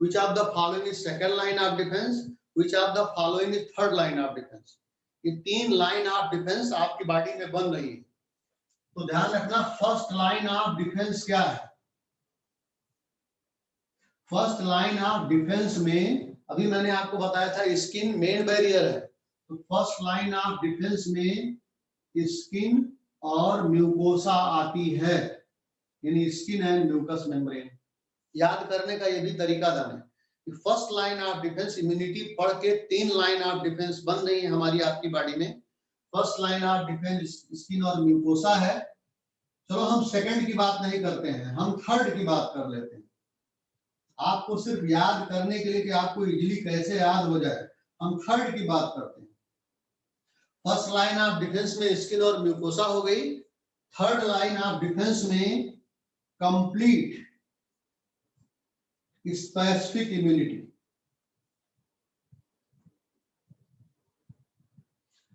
which of the following is second line of defence, which of the following is third line of defence. ये 3 लाइन ऑफ डिफेंस आपकी body में बन रही है। तो ध्यान रखना first line of defence क्या है। फर्स्ट लाइन ऑफ डिफेंस में अभी मैंने आपको बताया था स्किन मेन बैरियर है, तो फर्स्ट लाइन ऑफ डिफेंस में स्किन और म्यूकोसा आती है, यानी स्किन एंड म्यूकस मेम्ब्रेन। याद करने का ये भी तरीका जाने कि first line of defence immunity पढ़ के 3 लाइन ऑफ डिफेंस बन रही है हमारी आपकी बॉडी में। First line of defence skin और म्यूकोसा है। चलो हम सेकंड की बात नहीं करते हैं, हम थर्ड की बात कर लेते हैं। आपको सिर्फ याद करने के लिए कि आपको इजीली कैसे याद हो जाए, हम थर्ड की बात करते हैं। फर्स्ट लाइन ऑफ डिफेंस में स्किन और म्यूकोसा हो गई। थर्ड लाइन ऑफ डिफेंस में कंप्लीट स्पेसिफिक इम्यूनिटी।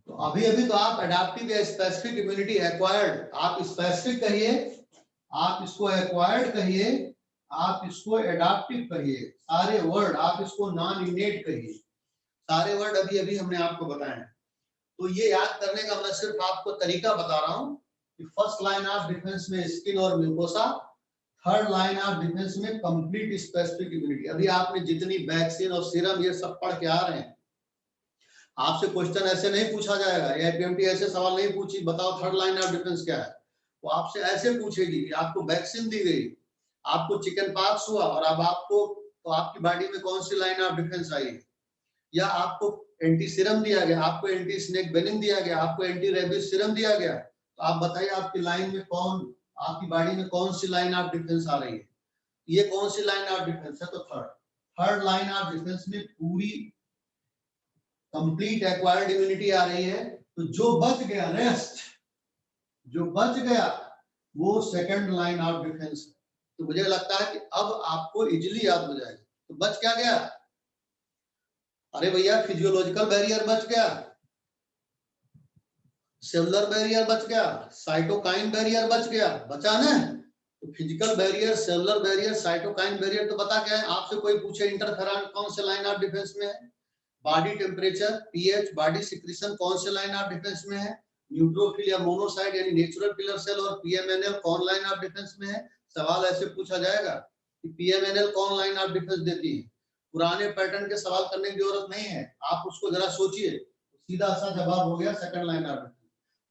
तो अभी अभी तो आप एडाप्टिव या स्पेसिफिक इम्यूनिटी एक्वायर्ड, आप स्पेसिफिक कहिए, आप इसको एक्वायर्ड कहिए, आप इसको एडाप्टिव कहिए, सारे वर्ड आप इसको नॉन इनेट कहिए, सारे वर्ड अभी अभी हमने आपको बताए हैं। तो ये याद करने का मैं सिर्फ आपको तरीका बता रहा हूं कि फर्स्ट लाइन ऑफ डिफेंस में स्किन और mucosa, third line of defence में कंप्लीट स्पेसिफिक इम्यूनिटी। अभी आपने जितनी वैक्सीन और सीरम ये सब पढ़ के आ रहे हैं, आपसे क्वेश्चन ऐसे नहीं पूछा जाएगा, या पीएमटी ऐसे सवाल नहीं पूछी बताओ थर्ड लाइन ऑफ डिफेंस क्या है। वो आपसे ऐसे पूछेगी कि आपको वैक्सीन दी गई, आपको चिकन पॉक्स हुआ और अब आपको तो आपकी बॉडी में कौन सी लाइन ऑफ डिफेंस आई है, या आपको एंटी सीरम दिया गया, आपको एंटी स्नेक वेनिन दिया गया, आपको एंटी रेबीज सीरम दिया गया, तो आप बताइए आपकी लाइन में कौन, आपकी बॉडी में कौन सी लाइन ऑफ डिफेंस आ रही है, ये कौन सी लाइन ऑफ डिफेंस है। तो थर्ड लाइन ऑफ डिफेंस में पूरी कंप्लीट एक्वायर्ड इम्यूनिटी आ रही है। तो जो बच गया, रेस्ट जो बच गया वो सेकंड लाइन ऑफ डिफेंस है। तो मुझे लगता है कि अब आपको इजीली याद हो जाएगा। तो बच क्या गया, अरे भैया फिजियोलॉजिकल बैरियर बच गया, सेलुलर बैरियर बच गया, साइटोकाइन बैरियर बच गया, बचा ना। तो physical barrier, cellular barrier, cytokine barrier तो पता क्या है। आपसे कोई पूछे इंटरफेरॉन कौन से लाइन ऑफ डिफेंस में है, body temperature, pH, body secretion कौन से लाइन ऑफ डिफेंस में है, न्यूट्रोफिल या मोनोसाइट यानी नेचुरल किलर सेल और पीएमएनएल कौन लाइन ऑफ डिफेंस में है। सवाल ऐसे पूछा जाएगा कि पीएमएनएल कौन लाइन ऑफ डिफेंस देती है। पुराने पैटर्न के सवाल करने की जरूरत नहीं है, आप उसको जरा सोचिए, सीधा सा जवाब हो गया सेकंड लाइन ऑफ डिफेंस।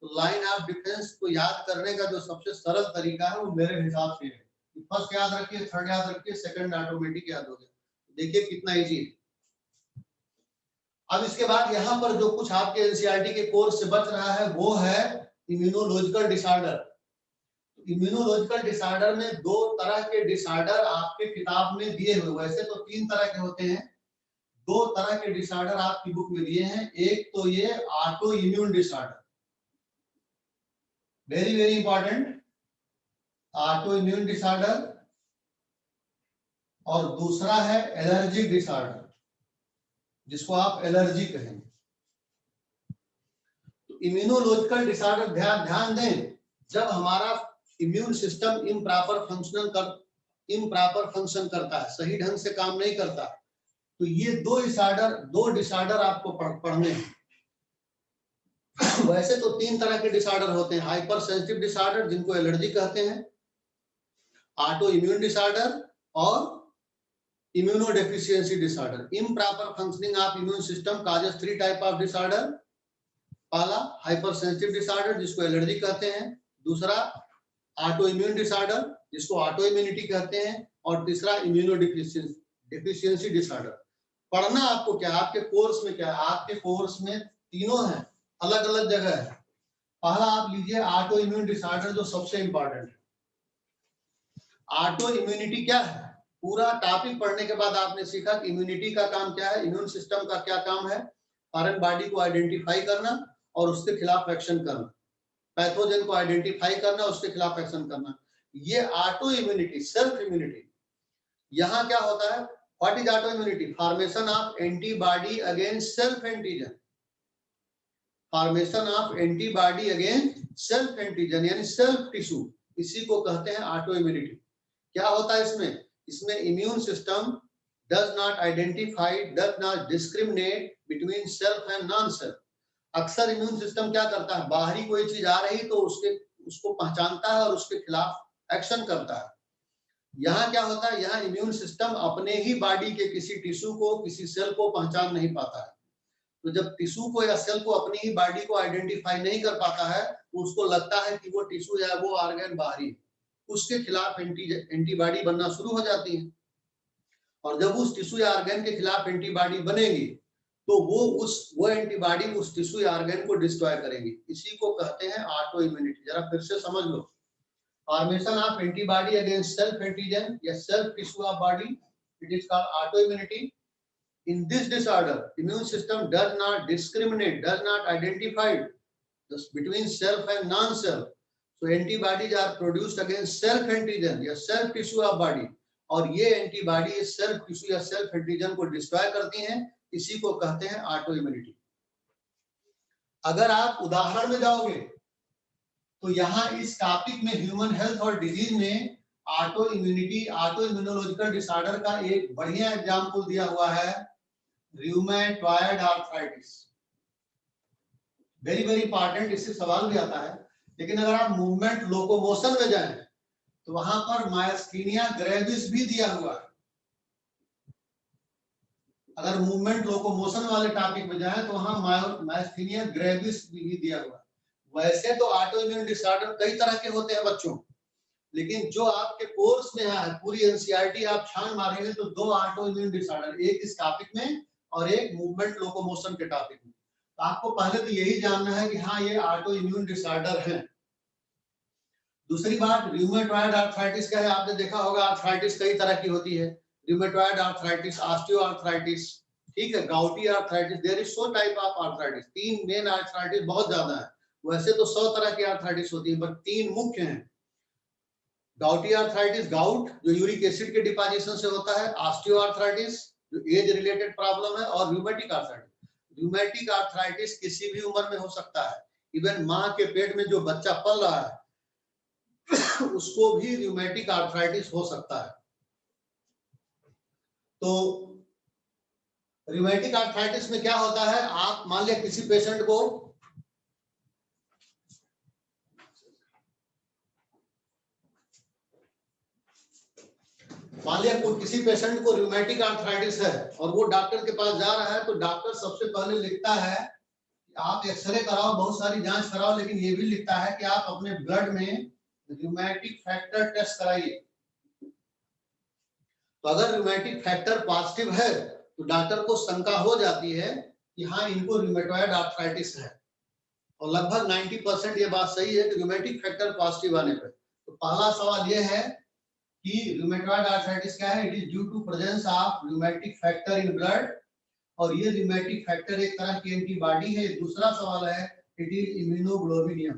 तो लाइन ऑफ डिफेंस को याद करने का जो सबसे सरल तरीका है वो मेरे हिसाब से है, फर्स्ट याद रखिए, थर्ड याद रखिए, सेकंड ऑटोमेटिक याद हो गया। देखिए कितना इजी है। अब इसके बाद यहाँ पर जो कुछ आपके एनसीईआरटी के कोर्स से बच रहा है वो है इम्यूनोलॉजिकल डिसऑर्डर। इम्यूनोलॉजिकल डिसऑर्डर में दो तरह के डिसऑर्डर आपके किताब में दिए हुए, वैसे तो 3 तरह के होते हैं, 2 तरह के डिसऑर्डर आपकी बुक में दिए हैं। एक तो ये auto immune disorder, very very important, auto immune disorder, और दूसरा है एलर्जिक डिसऑर्डर जिसको आप एलर्जी कहेंगे। तो इम्यूनोलॉजिकल डिसऑर्डर ध्यान दें, जब हमारा इम्यून सिस्टम इम्प्रॉपर फंक्शन करता है, सही ढंग से काम नहीं करता, तो ये दो डिसऑर्डर आपको पढ़ने हैं। वैसे तो 3 तरह के डिसऑर्डर होते हैं, हाइपर सेंसिटिव डिसऑर्डर जिनको एलर्जी कहते हैं, ऑटो इम्यून डिसऑर्डर और immunodeficiency disorder. Improper functioning of immune system causes 3 type of disorder. पहला हाइपर सेंसिटिव डिसऑर्डर जिसको एलर्जी कहते हैं, दूसरा ऑटो इम्यून डिसऑर्डर जिसको ऑटो इम्यूनिटी कहते हैं, और तीसरा इम्यूनोडेफिशिएंसी डिसऑर्डर। पढ़ना आपको क्या, आपके कोर्स में क्या है, आपके कोर्स में तीनों है, अलग अलग जगह है। पहला आप लीजिए ऑटो इम्यून डिसऑर्डर जो सबसे इंपॉर्टेंट है। ऑटो इम्यूनिटी क्या है, पूरा टॉपिक पढ़ने के बाद आपने सीखा कि इम्यूनिटी का काम क्या है, इम्यून सिस्टम का क्या काम है, फॉरेन बॉडी को आइडेंटिफाई करना और उसके खिलाफ एक्शन करना, पैथोजन को आइडेंटिफाई करना, उसके खिलाफ एक्शन करना, ये ऑटो इम्यूनिटी, सेल्फ इम्यूनिटी। यहाँ क्या होता है, what is auto immunity, formation of antibody against self antigen, formation of antibody against self antigen यानी सेल्फ टिश्यू, इसी को कहते हैं ऑटो इम्यूनिटी। क्या होता है इसमें immune system does not identify, does not discriminate between self and non self। अक्सर इम्यून सिस्टम क्या करता है, बाहरी कोई चीज आ रही तो उसको पहचानता है और उसके खिलाफ एक्शन करता है। यहाँ क्या होता है, यहाँ इम्यून सिस्टम अपने ही बॉडी के किसी टिश्यू को, किसी सेल को पहचान नहीं पाता है। तो जब टिश्यू को या सेल को अपनी ही बॉडी को आइडेंटिफाई नहीं कर पाता है तो उसको लगता है कि वो टिश्यू या वो ऑर्गन बाहरी है, उसके खिलाफ एंटीबॉडी बनना शुरू हो जाती है। और जब उस टिश्यू या ऑर्गन के खिलाफ एंटीबॉडी बनेगी तो वो एंटीबॉडी उस टिश्यू या ऑर्गन को डिस्ट्रॉय करेगी, इसी को कहते हैं ऑटो इम्यूनिटी। जरा फिर से समझ लो, formation of antibody against self antigen या self tissue of body, it is called autoimmunity. In this disorder, immune system does not discriminate, does not identify between self and non-self. So antibodies are produced against self antigen या self tissue of body, और ये antibody self tissue या self antigen को destroy करती हैं, इसी को कहते हैं ऑटो इम्यूनिटी। अगर आप उदाहरण में जाओगे तो यहाँ इस टॉपिक में ह्यूमन हेल्थ और डिजीज में auto immunity, auto immunological disorder का एक बढ़िया एग्जाम्पल दिया हुआ है, rheumatoid arthritis. Very very important, इससे सवाल भी आता है। लेकिन अगर आप मूवमेंट लोकोमोशन में जाएं तो वहां पर मायस्थीनिया ग्रेविस भी दिया हुआ है। अगर मूवमेंट लोकोमोशन वाले टॉपिक में जाएं तो वहां मायस्थीनिया ग्रेविस भी दिया हुआ है। वैसे तो ऑटो इम्यून डिसऑर्डर कई तरह के होते हैं बच्चों, लेकिन जो आपके कोर्स में है, पूरी एनसीईआरटी आप छान मारेंगे तो 2 ऑटो इम्यून डिसऑर्डर, एक इस टॉपिक में और एक मूवमेंट लोकोमोशन के टॉपिक में। तो आपको पहले तो यही जानना है कि हाँ ये ऑटो इम्यून डिसऑर्डर है। दूसरी बात, रूमेटॉइड आर्थराइटिस क्या है, आपने देखा होगा आर्थराइटिस कई तरह की होती है, रूमेटॉइड आर्थराइटिस, ऑस्टियोआर्थराइटिस, ठीक है, gouty arthritis, there is so type of arthritis. 3 main arthritis बहुत ज्यादा है, वैसे तो 100 तरह की आर्थराइटिस होती है, बट 3 मुख्य हैं। गाउटी आर्थराइटिस, गाउट जो यूरिक एसिड के डिपोजिशन से होता है, ऑस्टियोआर्थराइटिस जो एज रिलेटेड प्रॉब्लम है, और रूमेटिक आर्थराइटिस। रूमेटिक आर्थराइटिस किसी भी उम्र में हो सकता है, इवन मां के पेट में जो बच्चा पल रहा है उसको भी रूमेटिक आर्थराइटिस हो सकता है। तो रूमेटिक आर्थराइटिस में क्या होता है, आप मान लिया किसी पेशेंट को किसी पेशेंट को रूमेटिक आर्थराइटिस है और वो डॉक्टर के पास जा रहा है, तो डॉक्टर सबसे पहले लिखता है आप एक्सरे कराओ, बहुत सारी जांच कराओ, लेकिन ये भी लिखता है कि आप अपने ब्लड में रूमेटिक फैक्टर टेस्ट कराइए। तो अगर रूमेटिक फैक्टर पॉजिटिव है तो डॉक्टर को शंका हो जाती है कि हाँ इनको रूमेटॉइड आर्थराइटिस है, और लगभग 90% ये बात सही है कि रूमेटिक फैक्टर पॉजिटिव आने पर। तो पहला सवाल ये है कि रूमेटॉइड आर्थराइटिस क्या है, it is due to presence of rheumatic factor in blood, और ये रूमेटिक फैक्टर एक तरह की एंटीबॉडी है। दूसरा सवाल है इट इज इम्यूनोग्लोबिनियम,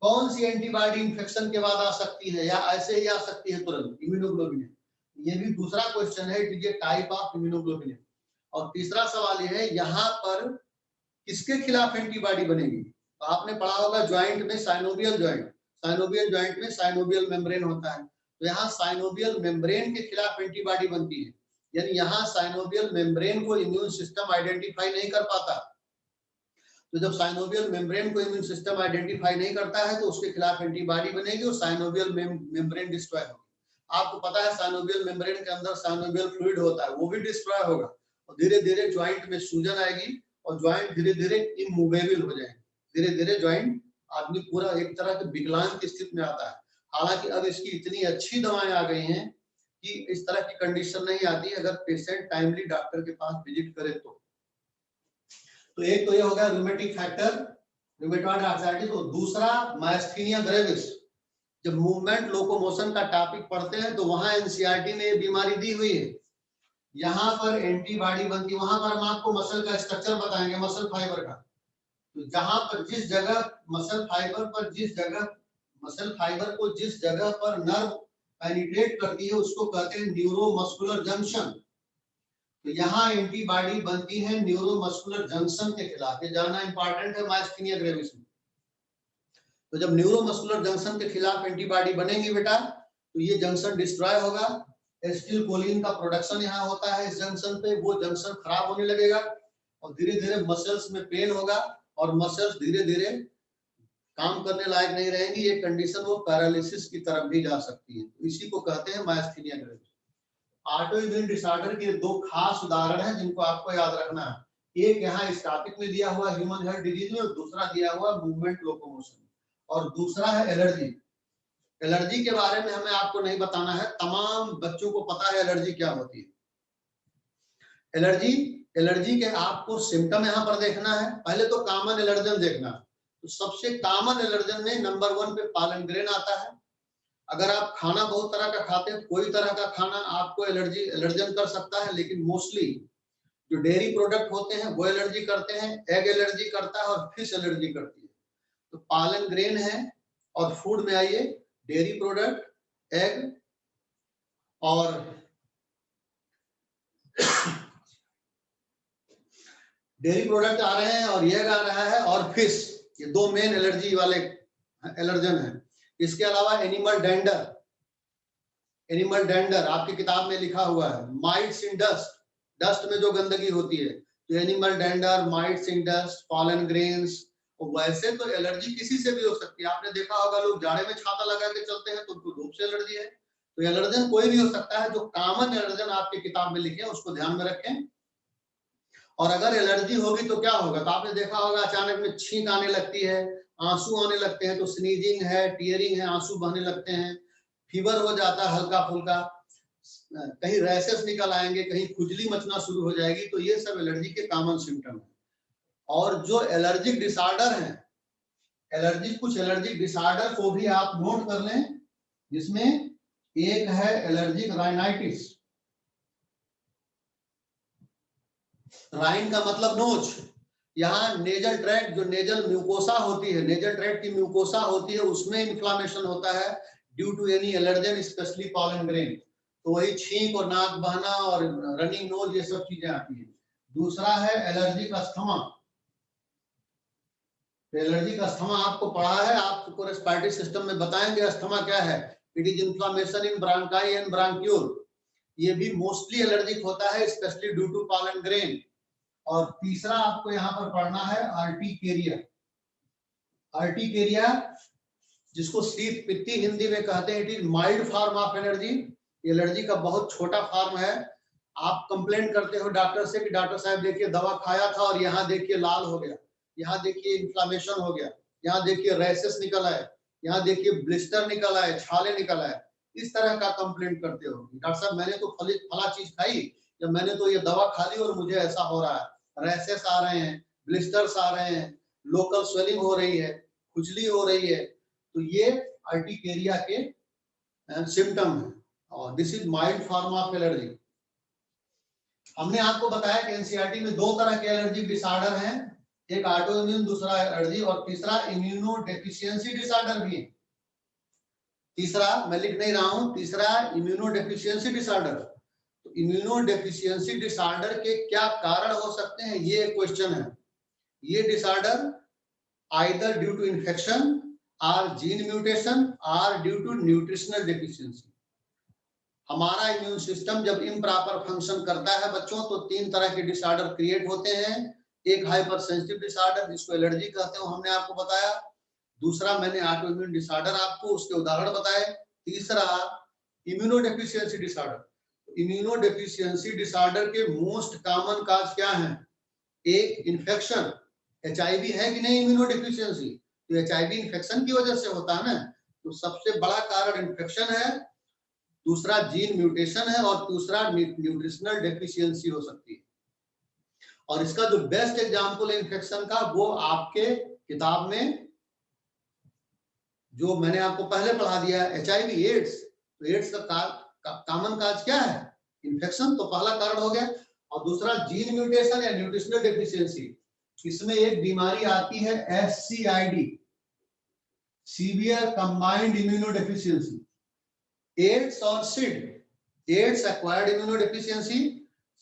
कौन सी एंटीबॉडी इंफेक्शन के बाद आ सकती है या ऐसे ही आ सकती है तुरंत, इम्यूनोग्लोबिनियम, ये भी दूसरा क्वेश्चन है, it is a type of immunoglobulin. और तीसरा सवाल ये है यहाँ पर किसके खिलाफ एंटीबॉडी बनेगी, तो आपने पढ़ा होगा ज्वाइंट में साइनोवियल ज्वाइंट, साइनोवियल ज्वाइंट में साइनोवियल मेम्ब्रेन होता है, तो यहाँ साइनोवियल मेम्ब्रेन के खिलाफ एंटीबॉडी बनती है, यानी यहाँ साइनोवियल मेम्ब्रेन को इम्यून सिस्टम आइडेंटिफाई नहीं कर पाता। तो जब साइनोवियल मेम्ब्रेन को इम्यून सिस्टम आइडेंटिफाई नहीं करता है तो उसके खिलाफ एंटीबॉडी बनेगी और साइनोवियल मेम्ब्रेन डिस्ट्रॉय होगी। आपको पता है साइनोवियल मेम्ब्रेन के अंदर साइनोवियल फ्लूइड होता है, वो भी डिस्ट्रॉय होगा और धीरे धीरे ज्वाइंट में सूजन आएगी और ज्वाइंट धीरे धीरे इमूवेबल हो जाएंगे, धीरे धीरे ज्वाइंट आदमी पूरा एक तरह के विकलांग की स्थिति में आता है। हालांकि अब इसकी इतनी अच्छी दवाएं आ गई हैं कि इस तरह की कंडीशन नहीं आती अगर पेशेंट टाइमली डॉक्टर के पास विजिट करे तो एक तो ये हो गया रूमेटिक फैक्टर, रूमेटॉइड आर्थराइटिस, और दूसरा मायस्थीनिया ग्रेविस। जब मूवमेंट लोकोमोशन का टॉपिक पढ़ते हैं तो वहां एनसीईआरटी ने बीमारी दी हुई है, यहाँ पर एंटीबॉडी बनती है, वहां पर हम आपको मसल का स्ट्रक्चर बताएंगे, मसल फाइबर का। तो जहां पर जिस जगह मसल फाइबर को जिस जगह पर नर्व पेनिट्रेट करती है उसको कहते हैं न्यूरोमस्कुलर जंक्शन। तो यहाँ एंटीबॉडी बनती है न्यूरोमस्कुलर जंक्शन के खिलाफ, ये जानना इंपॉर्टेंट है मायस्थीनिया ग्रेविस में। तो जब न्यूरोमस्कुलर जंक्शन के खिलाफ एंटीबॉडी बनेगी बेटा तो ये जंक्शन डिस्ट्रॉय होगा, एसिटिल कोलिन का प्रोडक्शन यहाँ होता है इस जंक्शन पे, वो जंक्शन खराब होने लगेगा और धीरे धीरे मसल्स में पेन होगा और मसल्स धीरे धीरे काम करने लायक नहीं रहेंगी, ये कंडीशन वो पैरालिसिस की तरफ भी जा सकती है। तो इसी को कहते हैं मायस्थीनिया ग्रेविस। ऑटोइम्यून डिसऑर्डर के दो खास उदाहरण हैं जिनको आपको याद रखना है, एक यहाँ इस टॉपिक में दिया हुआ ह्यूमन हेल्थ डिजीज में और दूसरा दिया हुआ मूवमेंट लोकोमोशन, और दूसरा है एलर्जी। एलर्जी के बारे में हमें आपको नहीं बताना है, तमाम बच्चों को पता है एलर्जी क्या होती है। एलर्जी के आपको सिम्टम यहाँ पर देखना है, पहले तो कॉमन एलर्जन देखना है। तो सबसे कॉमन एलर्जन में नंबर 1 पे पॉलन ग्रेन आता है। अगर आप खाना बहुत तरह का खाते हैं, कोई तरह का खाना आपको एलर्जन कर सकता है, लेकिन मोस्टली जो डेयरी प्रोडक्ट होते हैं वो एलर्जी करते हैं, एग एलर्जी करता है और फिश एलर्जी करती है। तो पॉलन ग्रेन है, और फूड में आइए डेयरी प्रोडक्ट, एग और डेयरी प्रोडक्ट आ रहे हैं और एग आ रहा है और फिश, ये दो मेन एलर्जी वाले एलर्जन हैं। इसके अलावा एनिमल डेंडर आपकी किताब में लिखा हुआ है, माइट्स इन डस्ट में जो गंदगी होती है, तो एनिमल डेंडर, माइट्स इन डस्ट, पॉलन ग्रेन्स। वैसे तो एलर्जी किसी से भी हो सकती है, आपने देखा होगा लोग जाड़े में छाता लगा के चलते हैं तो उनको धूप से एलर्जी है। तो एलर्जन कोई भी हो सकता है, जो कॉमन एलर्जन आपकी किताब में लिखे उसको ध्यान में रखें। और अगर एलर्जी होगी तो क्या होगा, तो आपने देखा होगा अचानक में छींक आने लगती है, आंसू आने लगते हैं, तो स्नीजिंग है, टीयरिंग है, आंसू बहने लगते हैं, फीवर हो जाता है हल्का फुल्का, कहीं रैशेस निकल आएंगे, कहीं खुजली मचना शुरू हो जाएगी, तो ये सब एलर्जी के कॉमन सिम्टम है। और जो एलर्जिक डिसऑर्डर है, कुछ एलर्जिक डिसऑर्डर को भी आप नोट कर लें, जिसमें एक है एलर्जिक राइनाइटिस। राइन का मतलब नोच, यहाँ नेजल ट्रैक्ट, जो नेजल म्यूकोसा होती है, नेजल ट्रैक्ट की म्यूकोसा होती है, उसमें इन्फ्लामेशन होता है due to any allergen, specially pollen grain. तो वही छींक और नाक बहना और रनिंग नोज, ये सब चीजें आती है। दूसरा है एलर्जिक अस्थमा। एलर्जी का अस्थमा आपको पढ़ा है, आपको रेस्पिरेटरी सिस्टम में बताएंगे अस्थमा क्या है। It is inflammation in bronchi and bronchiole. ये भी मोस्टली एलर्जिक होता है, specially due to pollen grain. और तीसरा आपको यहाँ पर पढ़ना है अर्टिकेरिया। अर्टिकेरिया जिसको शीत पित्ती हिंदी में कहते हैं, it is mild form of allergy. Allergy का बहुत छोटा फॉर्म है। आप कंप्लेंट करते हो डॉक्टर से कि डॉक्टर साहब देखिए दवा खाया था और यहाँ देखिए लाल हो गया, यहाँ देखिए इन्फ्लामेशन हो गया, यहाँ देखिए रैसेस निकल आए, यहाँ देखिए ब्लिस्टर निकल आए, छाले निकल आए, इस तरह का कंप्लेंट करते हो। डॉक्टर साहब मैंने तो फला चीज खाई या मैंने तो ये दवा खा ली और मुझे ऐसा हो रहा है, रैसेस आ रहे हैं, ब्लिस्टर्स आ रहे हैं, लोकल स्वेलिंग हो रही है, खुजली हो रही है। तो ये अर्टिकेरिया के सिम्टम है और this is mild form of allergy. हमने आपको बताया कि एनसीईआरटी में दो तरह के एलर्जी डिसऑर्डर हैं, एक ऑटो इम्यून, दूसरा एलर्जी, और तीसरा इम्यूनो डेफिशिएंसी डिसऑर्डर भी है। तीसरा मैं लिख नहीं रहा हूं, तीसरा इम्यूनो डेफिशिएंसी डिसऑर्डर। तो इम्यूनो डेफिशिएंसी डिसऑर्डर के क्या कारण हो सकते हैं, ये क्वेश्चन है। ये disorder either due to infection और जीन म्यूटेशन और ड्यू टू न्यूट्रिशनल डेफिशिएंसी। हमारा इम्यून सिस्टम जब इम्प्रॉपर फंक्शन करता है बच्चों, तो तीन तरह के डिसऑर्डर क्रिएट होते हैं। एक हाइपर सेंसिटिव डिसऑर्डर जिसको एलर्जी कहते हैं, हमने आपको बताया। दूसरा मैंने ऑटो इम्यून डिसऑर्डर आपको उसके उदाहरण बताए। तीसरा immuno deficiency disorder. Immuno deficiency disorder के मोस्ट कॉमन काज क्या है? एक इन्फेक्शन, एचआईवी है कि नहीं इम्यूनो डेफिशिएंसी, तो एचआईवी इन्फेक्शन की वजह से होता है ना, तो सबसे बड़ा कारण इन्फेक्शन है, दूसरा जीन म्यूटेशन है और तीसरा न्यूट्रिशनल डेफिशिएंसी हो सकती है। और इसका जो बेस्ट एग्जांपल है इन्फेक्शन का, वो आपके किताब में जो मैंने आपको पहले पढ़ा दिया है, एचआईवी एड्स। तो एड्स का कॉमन काज क्या है? इन्फेक्शन, तो पहला कारण हो गया। और दूसरा जीन म्यूटेशन या न्यूट्रिशनल डेफिशिएंसी। इसमें एक बीमारी आती है SCID, severe combined immunodeficiency. AIDS और SCID, AIDS acquired immunodeficiency,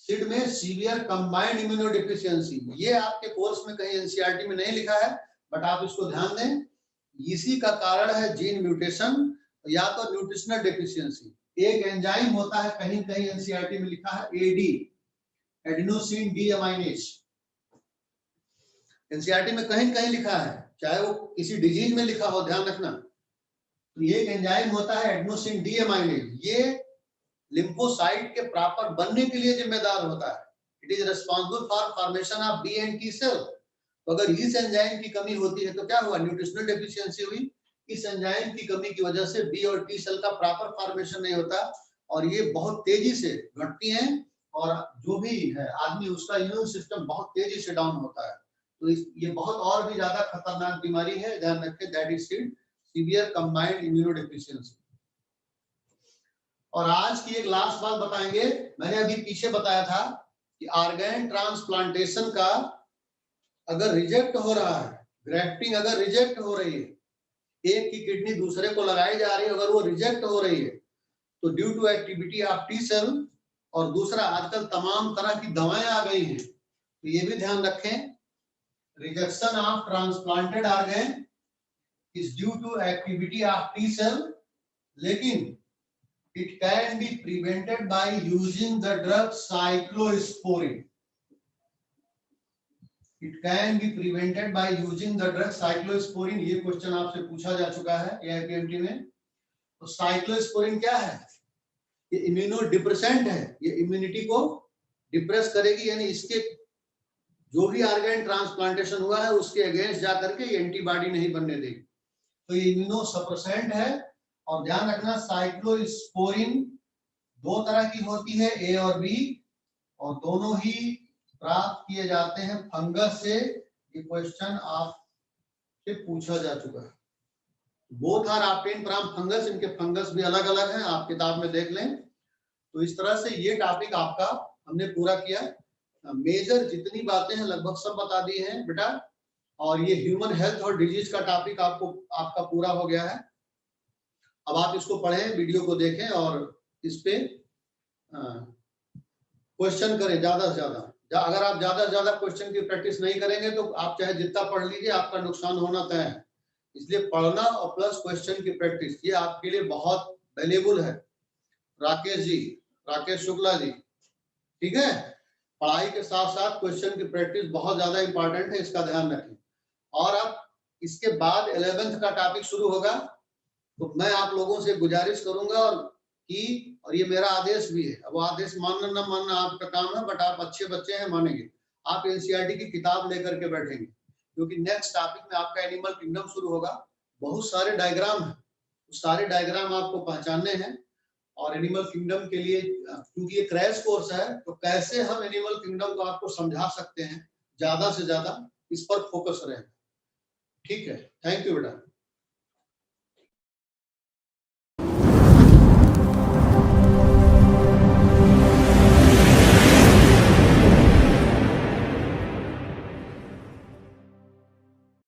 SCID में सीवियर कंबाइंड इम्यूनोडेफिशिएंसी। ये आपके कोर्स में कहीं एनसीईआरटी में नहीं लिखा है, बट आप इसको ध्यान दें। इसी का कारण है जीन म्यूटेशन या तो न्यूट्रिशनल डेफिशिएंसी। एक एंजाइम होता है, कहीं कहीं एनसीईआरटी में लिखा है एडी, एडिनोसिन डीएमाइनेज। एनसीईआरटी में कहीं कहीं लिखा है, चाहे वो किसी डिजीज में लिखा हो, ध्यान रखना। तो ये एक एंजाइम होता है एडिनोसिन डीएमाइनेज, ये लिम्फोसाइट के प्रॉपर बनने के लिए जिम्मेदार होता है। It is responsible for formation of B and T cell. तो अगर इस एंजाइम की कमी होती है तो क्या हुआ? न्यूट्रिशनल डेफिशिएंसी हुई। इस एंजाइम की कमी की वजह से बी और टी सेल का प्रॉपर फॉर्मेशन नहीं होता और ये बहुत तेजी से घटती हैं और जो भी है आदमी, उसका इम्यून सिस्टम बहुत तेजी से डाउन होता है। तो ये बहुत और भी ज्यादा खतरनाक बीमारी है, ध्यान रखें। That is severe combined immunodeficiency. और आज की एक लास्ट बात बताएंगे। मैंने अभी पीछे बताया था कि ऑर्गन ट्रांसप्लांटेशन का अगर रिजेक्ट हो रहा है, ग्राफ्टिंग अगर रिजेक्ट हो रही है, एक की किडनी दूसरे को लगाई जा रही है, अगर वो रिजेक्ट हो रही है, तो due to activity of T cell, और दूसरा आजकल तमाम तरह की दवाएं आ गई हैं, तो ये भी ध्यान रखें। Rejection of transplanted organ is due to activity of T cell, लेकिन it can be prevented by using the drug cyclosporin. It can be prevented by using the drug cyclosporin. ये क्वेश्चन आपसे पूछा जा चुका है एआईपीएमटी में। तो cyclosporin क्या है? ये इम्यूनो डिप्रेसेंट है, ये इम्यूनिटी को डिप्रेस करेगी, यानी इसके जो भी ऑर्गन ट्रांसप्लांटेशन हुआ है उसके अगेंस्ट जाकर के ये एंटीबॉडी नहीं बनने देगी। तो ये इम्यूनो सप्रेसेंट है। और ध्यान रखना, साइक्लोस्पोरिन दो तरह की होती है, ए और बी, और दोनों ही प्राप्त किए जाते हैं फंगस से। ये क्वेश्चन आपसे पूछा जा चुका है। Both are obtained from fungus, इनके फंगस भी अलग अलग हैं, आप किताब में देख लें। तो इस तरह से ये टॉपिक आपका हमने पूरा किया। मेजर जितनी बातें हैं लगभग सब बता दी हैं बेटा। और ये ह्यूमन हेल्थ और डिजीज का टॉपिक आपका पूरा हो गया है। अब आप इसको पढ़ें, वीडियो को देखें और इस पे क्वेश्चन करें ज्यादा से ज्यादा। अगर आप ज्यादा से ज्यादा क्वेश्चन की प्रैक्टिस नहीं करेंगे तो आप चाहे जितना पढ़ लीजिए, आपका नुकसान होना तय है। इसलिए पढ़ना और प्लस क्वेश्चन की प्रैक्टिस, ये आपके लिए बहुत वैल्यूएबल है। राकेश जी, राकेश शुक्ला जी, ठीक है। पढ़ाई के साथ साथ क्वेश्चन की प्रैक्टिस बहुत ज्यादा इंपॉर्टेंट है, इसका ध्यान रखें। और अब इसके बाद 11th का टॉपिक शुरू होगा, तो मैं आप लोगों से गुजारिश करूंगा और ये मेरा आदेश भी है। अब वो आदेश मानना न मानना आपका काम है, बट आप अच्छे बच्चे हैं, मानेंगे। आप एनसीईआरटी की किताब लेकर के बैठेंगे, क्योंकि नेक्स्ट टॉपिक में आपका एनिमल किंगडम शुरू होगा। बहुत सारे डायग्राम हैं, सारे डायग्राम आपको पहचानने हैं। और एनिमल किंगडम के लिए, क्योंकि ये क्रैश कोर्स है, तो कैसे हम एनिमल किंगडम को आपको समझा सकते हैं ज्यादा से ज्यादा, इस पर फोकस रहेगा। ठीक है, थैंक यू बेटा।